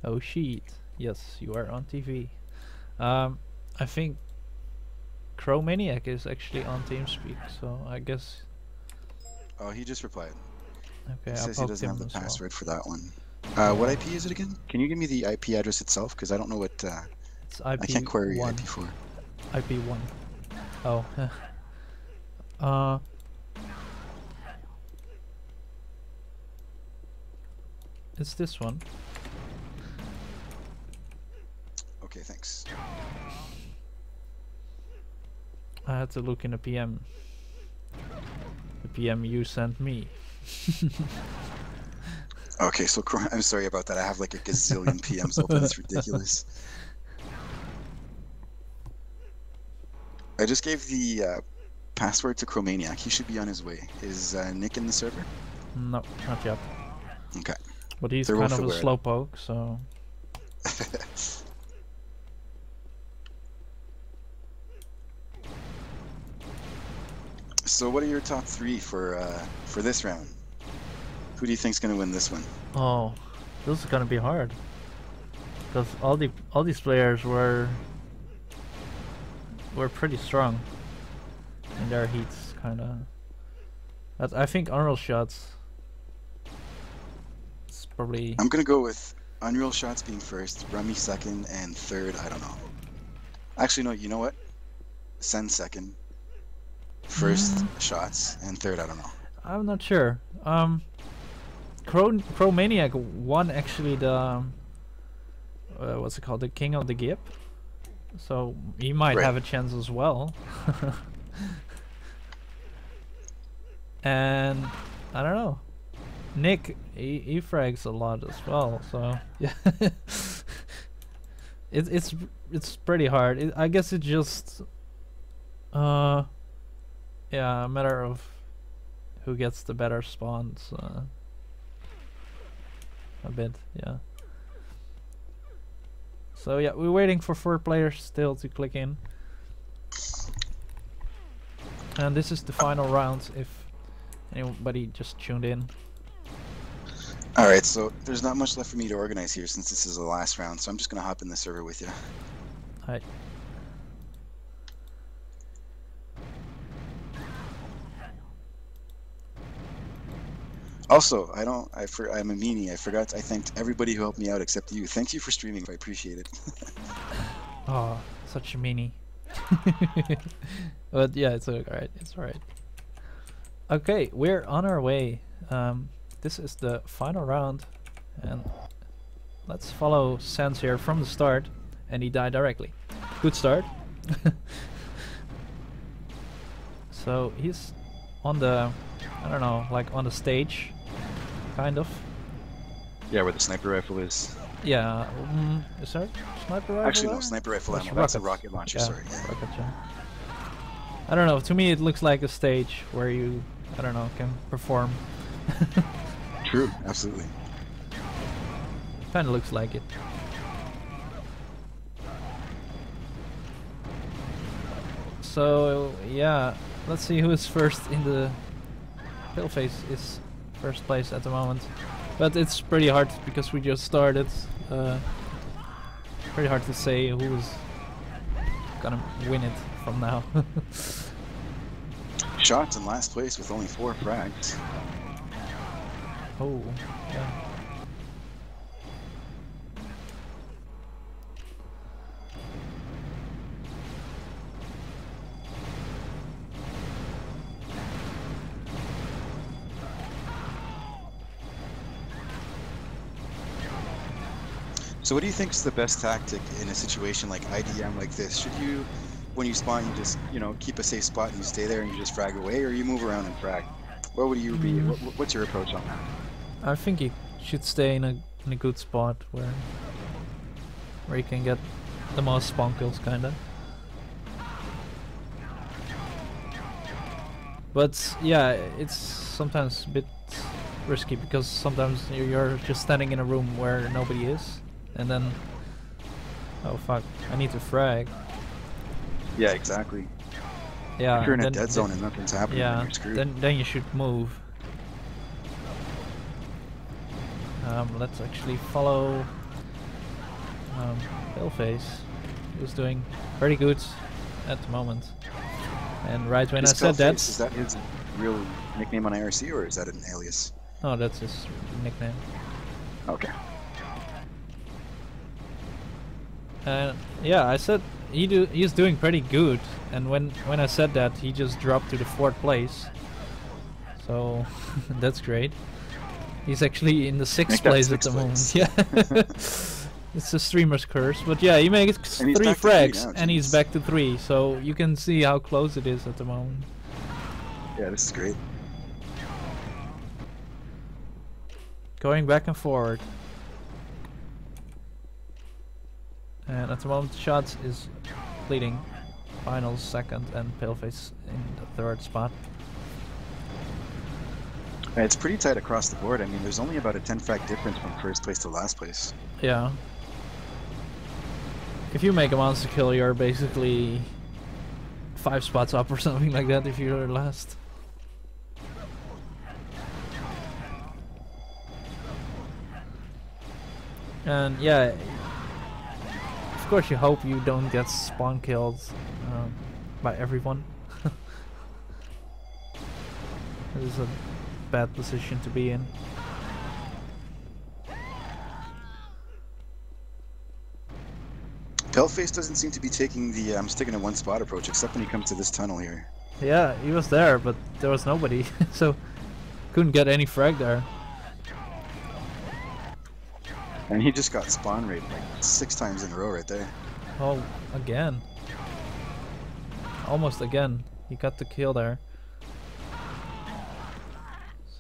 Oh shit. Yes, you are on TV. I think Chromaniac is actually on TeamSpeak, so I guess... Oh, he just replied. Okay, He I says he poked doesn't him have the as well. password for that one. What IP is it again? Can you give me the IP address itself? Because I don't know what... It's I can't query IP1. IP4. IP1. Oh. It's this one. Okay, thanks. I had to look in the PM. The PM you sent me. Okay, so I'm sorry about that. I have like a gazillion PMs open. It's ridiculous. I just gave the password to Chromaniac. He should be on his way. Is Nick in the server? No, not yet. Okay. But he's They're kind both of a aware. slowpoke, so... So what are your top 3 for this round? Who do you think's gonna win this one? Oh, this is gonna be hard. Because all these players were pretty strong in their heats, kinda. I think Unreal Shots is probably... I'm gonna go with Unreal Shots being first, Rummy second, and third, I don't know. Actually, no, you know what? Sen second, first Shots, and third, I don't know. I'm not sure. Chromaniac won actually the what's it called, the King of the Gip, so he might Right. have a chance as well. And I don't know, Nick he frags a lot as well, so yeah. It's pretty hard. I guess it's just yeah, a matter of who gets the better spawns. A bit, yeah. So yeah, we're waiting for 4 players still to click in. And this is the final round if anybody just tuned in. Alright, so there's not much left for me to organize here since this is the last round, so I'm just gonna hop in the server with you. Hi. Also, I'm a meanie. I forgot. I thanked everybody who helped me out except you. Thank you for streaming. I appreciate it. Oh, such a meanie. But yeah, it's alright. It's alright. Okay, we're on our way. This is the final round, and let's follow Sans here from the start, and he died directly. Good start. So he's on the, I don't know, like on the stage, kind of. Yeah, where the sniper rifle is. Yeah, is there sniper rifle Actually, no, there? sniper rifle That's ammo. That's a rockets. rocket launcher, Yeah, sorry. rocket, yeah. I don't know, to me it looks like a stage where you, I don't know, can perform. True, absolutely. Kinda looks like it. So, yeah, let's see who is first in the... Paleface is first place at the moment. But it's pretty hard because we just started. Pretty hard to say who's gonna win it from now. Shots in last place with only 4 frags. Oh, yeah. So what do you think is the best tactic in a situation like IDM like this? Should you, when you spawn, you just, you know, keep a safe spot and you stay there and you just frag away, or you move around and frag? What would you be? What's your approach on that? I think you should stay in a good spot where you can get the most spawn kills, kinda. But yeah, it's sometimes a bit risky because sometimes you're just standing in a room where nobody is, and then, oh fuck, I need to frag. Yeah, exactly. Yeah, If you're in a then dead zone and nothing's happening, then yeah, you're screwed. then you should move. Let's actually follow Paleface, who's doing pretty good at the moment. And right when I said that, Is that his real nickname on IRC, or is that an alias? no, that's his nickname. Okay. Yeah, I said he's doing pretty good, and when I said that, he just dropped to the 4th place. So that's great. He's actually in the 6th place at the moment. Yeah, it's a streamer's curse, but yeah, he makes 3 back to 3 frags, now, and he's jeez. back to 3. So you can see how close it is at the moment. Yeah, this is great. Going back and forward. And at the moment, Shots is leading finals second and Paleface in the third spot. It's pretty tight across the board. I mean, there's only about a 10 frag difference from first place to last place. Yeah. If you make a monster kill, you're basically 5 spots up or something like that if you're last. And yeah, of course you hope you don't get spawn killed by everyone. It is a bad position to be in. Paleface doesn't seem to be taking the I'm sticking to one spot approach, except when he comes to this tunnel here. Yeah, he was there, but there was nobody, so couldn't get any frag there. And he just got spawn raped like 6 times in a row right there. Oh, again. Almost again. He got the kill there.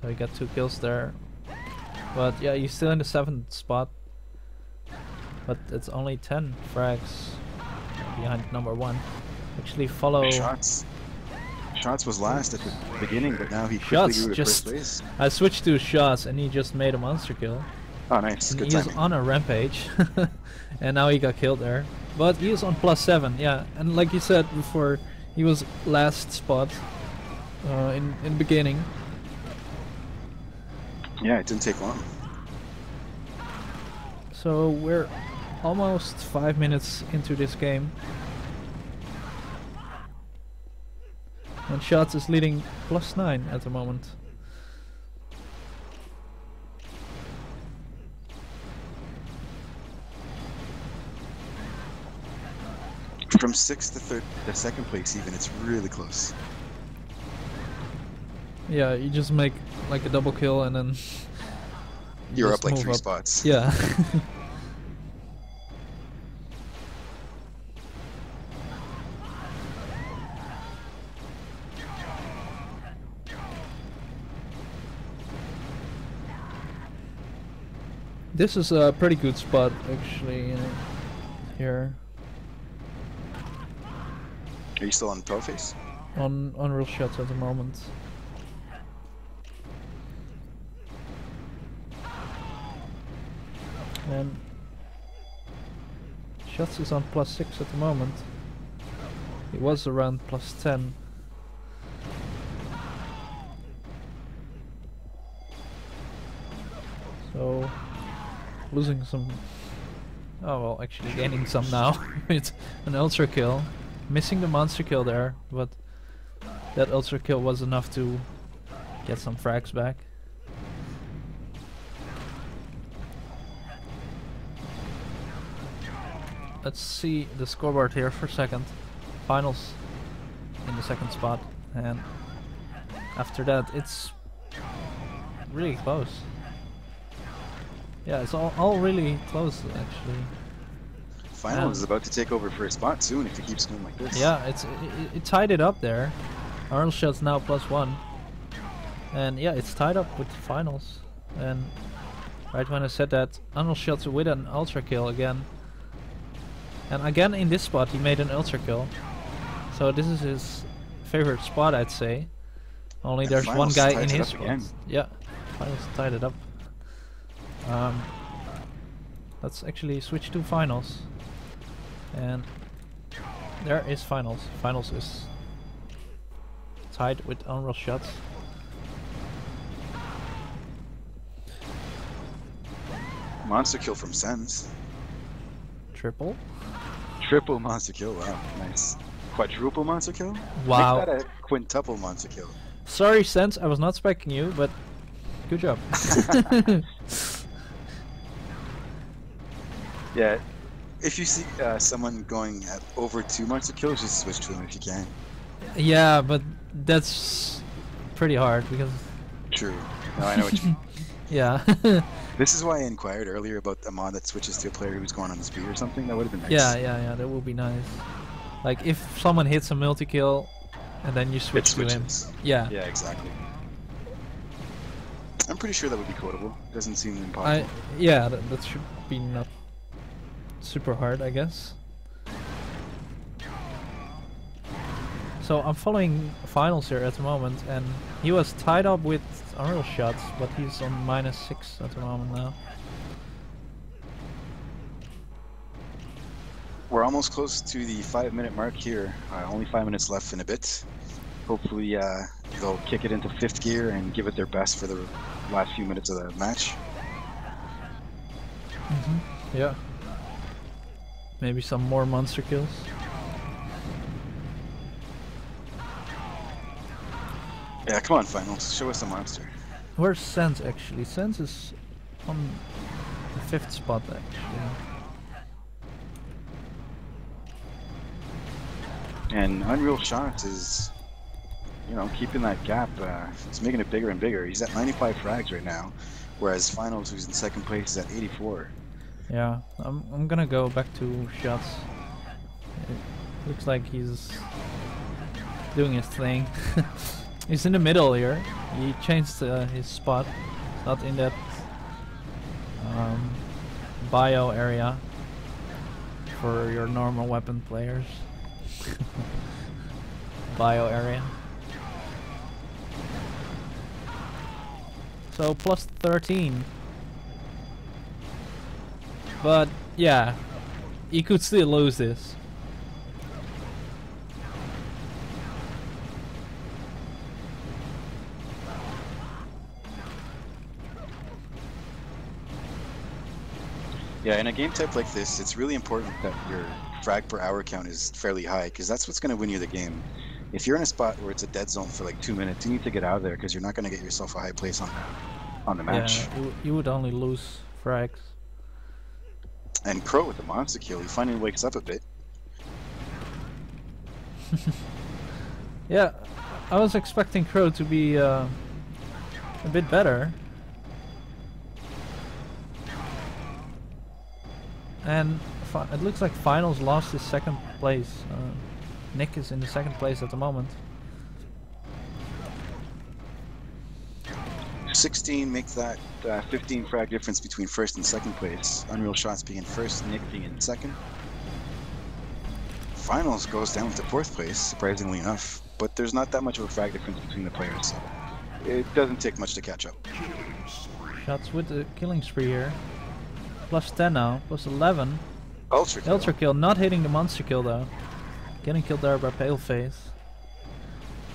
So he got 2 kills there. But yeah, he's still in the 7th spot. But it's only 10 frags behind number 1. Actually follow... Shots was last at the beginning, but now he quickly grew to first place. I switched to shots and he just made a monster kill. Oh, nice. And Good he is timing. on a rampage. And now he got killed there. But he is on +7, yeah. And like you said before, he was last spot in the beginning. Yeah, it didn't take long. So we're almost 5 minutes into this game. And Shots is leading +9 at the moment. From 6th to 2nd place even, it's really close. Yeah, you just make like a double kill and then You're just up like move 3 spots. Yeah. This is a pretty good spot actually here Are you still on Paleface? on real shots at the moment. And Shots is on +6 at the moment. He was around +10. So losing some. Oh well, actually gaining some now with an ultra kill. Missing the monster kill there, but that ultra kill was enough to get some frags back. Let's see the scoreboard here for a second. Finals in the 2nd spot, and after that it's really close. Yeah, it's all really close actually. Final is about to take over first spot soon if it keeps going like this. Yeah, it tied it up there. Arnold Shot's now +1. And yeah, it's tied up with the finals. And right when I said that, Arnold Shot's with an ultra kill again. And again in this spot he made an ultra kill. So this is his favorite spot, I'd say. Only And there's one finals guy ties in it his up spot. again. Yeah, finals tied it up. Let's actually switch to finals. And there is finals. Finals is tied with Unreal Shots. Monster kill from Sens. Triple. Triple monster kill, wow, nice. Quadruple monster kill? Wow. Make that a quintuple monster kill. Sorry, Sense, I was not expecting you, but good job. Yeah, if you see someone going at over 2 monster kills, just switch to him if you can. Yeah, but that's pretty hard because. True. No, I know what you mean. Yeah. This is why I inquired earlier about a mod that switches to a player who's going on the speed or something. That would have been nice. Yeah, that would be nice. Like if someone hits a multi-kill and then you switch to him. Yeah. Yeah, exactly. I'm pretty sure that would be codable. Doesn't seem impossible. Yeah, that should be not super hard, I guess. So I'm following finals here at the moment, and he was tied up with Unreal Shots, but he's on -6 at the moment now. We're almost close to the 5-minute mark here. Only 5 minutes left in a bit. Hopefully they'll kick it into 5th gear and give it their best for the last few minutes of the match. Yeah. Maybe some more monster kills. Yeah, come on, finals. Show us a monster. Where's Sense actually? Sense is on the 5th spot actually. And Unreal Shots is, you know, keeping that gap. It's making it bigger and bigger. He's at 95 frags right now, whereas Finals, who's in 2nd place, is at 84. Yeah, I'm gonna go back to Shots. It looks like he's doing his thing. He's in the middle here. He changed his spot. It's not in that bio area for your normal weapon players. Bio area. So plus 13. But yeah, he could still lose this. Yeah, in a game type like this, it's really important that your frag per hour count is fairly high, because that's what's going to win you the game. If you're in a spot where it's a dead zone for like 2 minutes, you need to get out of there, because you're not going to get yourself a high place on the match. Yeah, you would only lose frags. And Crow with the monster kill, he finally wakes up a bit. Yeah, I was expecting Crow to be a bit better. And it looks like Finals lost his 2nd place. Nick is in the 2nd place at the moment. 16 makes that 15 frag difference between 1st and 2nd place. Unreal Shots being in 1st, Nick being in 2nd. Finals goes down to 4th place, surprisingly enough. But there's not that much of a frag difference between the players, so it doesn't take much to catch up. Shots with the killing spree here. Plus 10 now, plus 11. Ultra kill. Ultra kill, not hitting the monster kill though. Getting killed there by Paleface.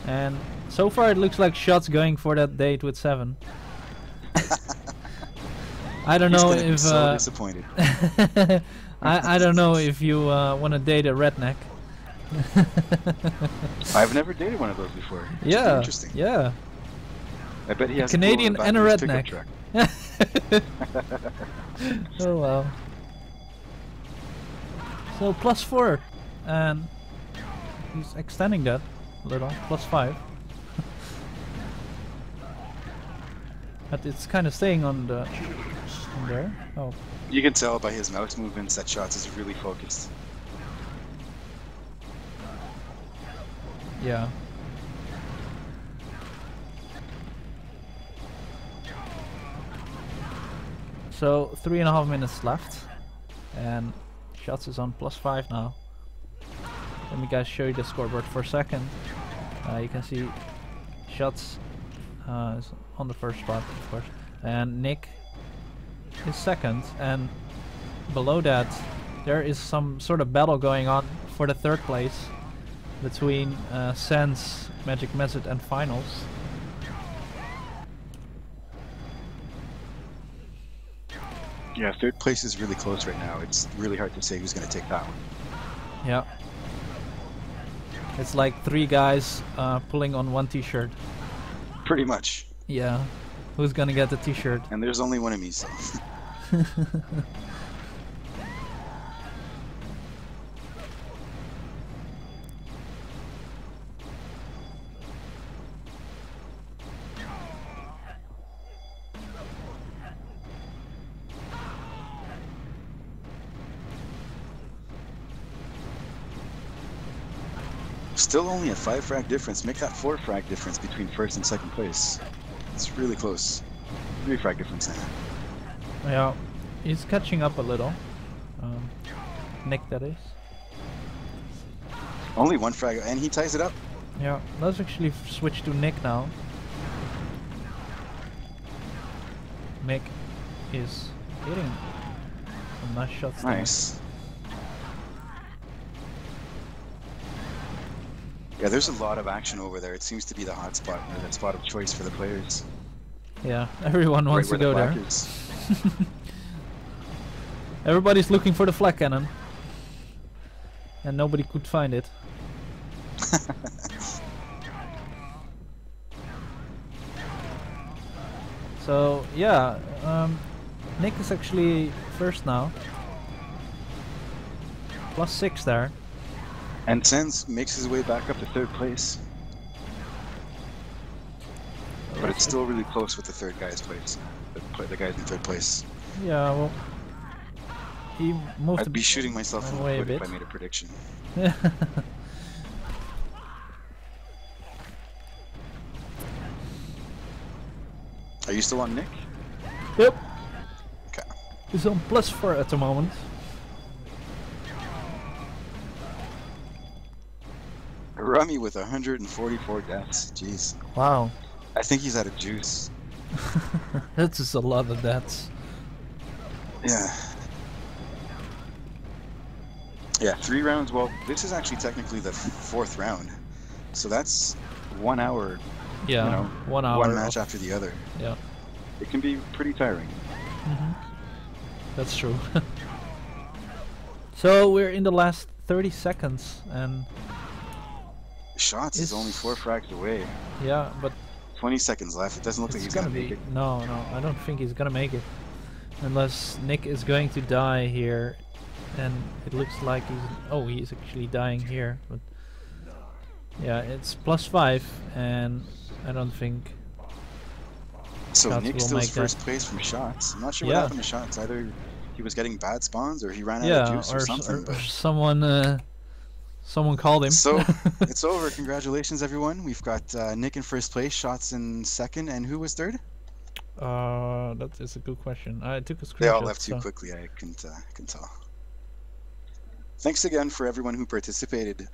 And so far it looks like Shots going for that date with 7. I don't know if so disappointed. I don't know if you want to date a redneck. I've never dated one of those before. Yeah, interesting. yeah. I bet he has Canadian and a redneck. Truck. Oh well. So plus 4, and he's extending that a little. Plus 5. But it's kind of staying on the on there. Oh. You can tell by his mouse movements that Shots is really focused. Yeah. So 3.5 minutes left, and Shots is on plus 5 now. Let me guys show you the scoreboard for a second. You can see Shots is on the 1st spot, of course, and Nick is 2nd, and below that there is some sort of battle going on for the 3rd place between Sense, Magic Method and Finals. Yeah, 3rd place is really close right now. It's really hard to say who's going to take that one. Yeah. It's like 3 guys pulling on 1 t-shirt. Pretty much. Yeah. Who's gonna get the t-shirt? And there's only one of me, so. Still only a 5 frag difference. Make that 4 frag difference between 1st and 2nd place. It's really close. 3 frag difference now. Yeah, he's catching up a little. Nick, that is. Only 1 frag, and he ties it up. Yeah, let's actually switch to Nick now. Mick is hitting some nice shots. Nice. Yeah, there's a lot of action over there. It seems to be the hot spot, or the spot of choice for the players. Yeah, everyone wants to Right where go the there. flag is. Everybody's looking for the flag cannon. And nobody could find it. So, yeah, Nick is actually first now. +6 there. And Sens makes his way back up to third place. But it's still really close with the third guy's place. The guys in third place. Yeah, well, he moved I'd be shooting myself in the away a foot if bit. I made a prediction. Are you still on Nick? Yep. Okay. He's on +4 at the moment. Rummy with 144 deaths. Jeez. Wow. I think he's out of juice. That's just a lot of deaths. Yeah. Yeah, 3 rounds. Well, this is actually technically the 4th round. So that's 1 hour, Yeah, you know, 1 hour. one match after the other. Yeah. It can be pretty tiring. That's true. So we're in the last 30 seconds and Shots is only 4 frags away. yeah, but 20 seconds left. It doesn't look like it's he's gonna gonna make be it. no, I don't think he's gonna make it unless Nick is going to die here, and it looks like he's actually dying here. But yeah, it's +5, and I don't think. So Shots Nick will steals make first that. place from Shots. I'm not sure what Yeah. happened to Shots. Either he was getting bad spawns or he ran out Yeah, of juice or something. or someone called him. So it's over. Congratulations, everyone. We've got Nick in first place, Shots in second, and who was third? That is a good question. I took a screenshot. They all left too so- quickly. I can tell. Thanks again for everyone who participated.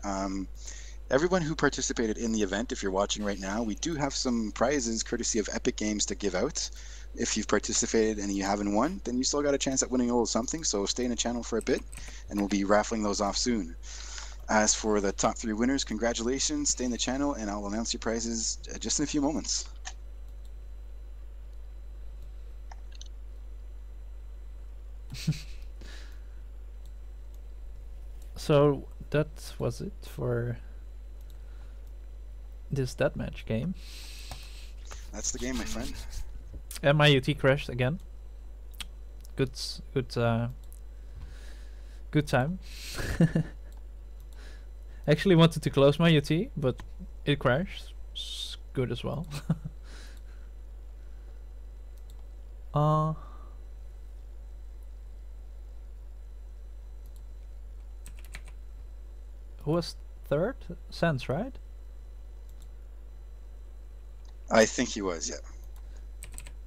Everyone who participated in the event, if you're watching right now, we do have some prizes courtesy of Epic Games to give out. If you've participated and you haven't won, then you still got a chance at winning a little something, so stay in the channel for a bit, and we'll be raffling those off soon. As for the top 3 winners, congratulations, stay in the channel, and I'll announce your prizes just in a few moments. So that was it for this deathmatch game. That's the game, my friend. And my UT crashed again. Good time. Actually wanted to close my UT, but it crashed. It's good as well. Who was third? Sans, right? I think he was, yeah.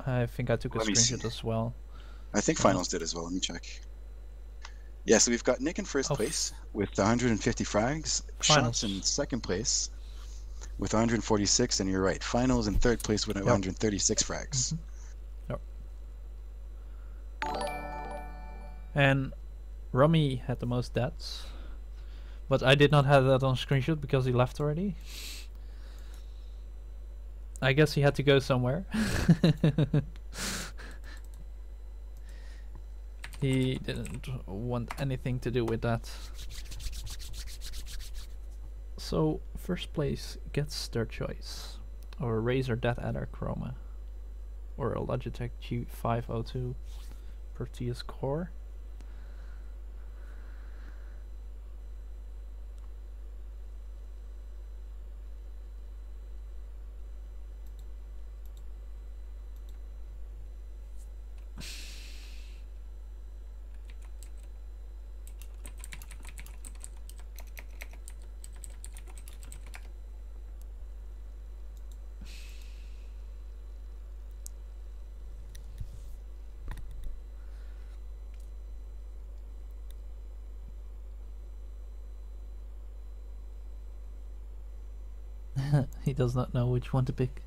I think I took a Let me see. screenshot as well. I think Finals did as well. Let me check. Yeah, so we've got Nick in first Oh. place with 150 frags. Finals. Shots in second place with 146, and you're right. Finals in third place with 136 frags. Yep. And Rummy had the most deaths. But I did not have that on screenshot because he left already. I guess he had to go somewhere. He didn't want anything to do with that. So first place gets their choice. Or a Razer Death Adder Chroma. Or a Logitech G502 Proteus Core. He does not know which one to pick.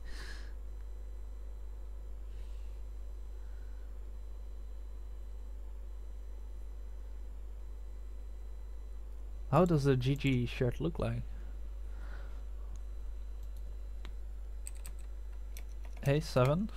How does the GG shirt look like? Hey, 7.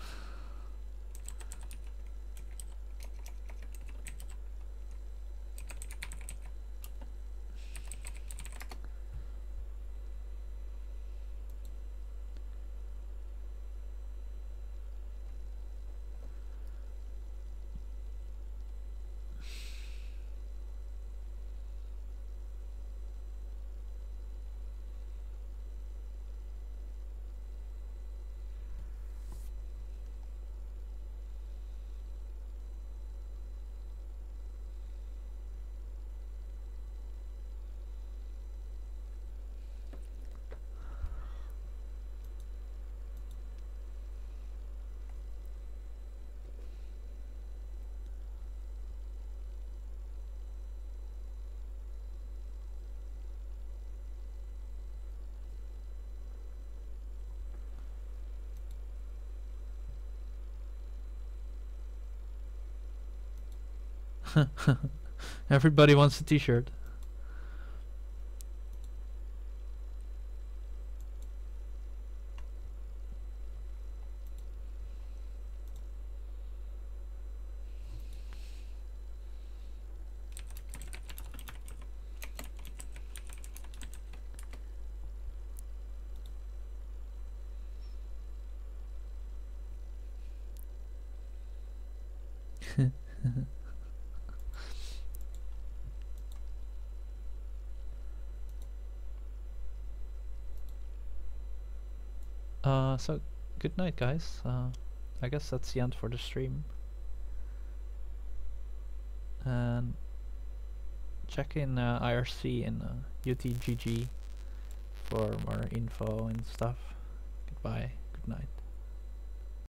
Everybody wants a t-shirt. So good night, guys. I guess that's the end for the stream. And check in IRC and UTGG for more info and stuff. Goodbye. Good night.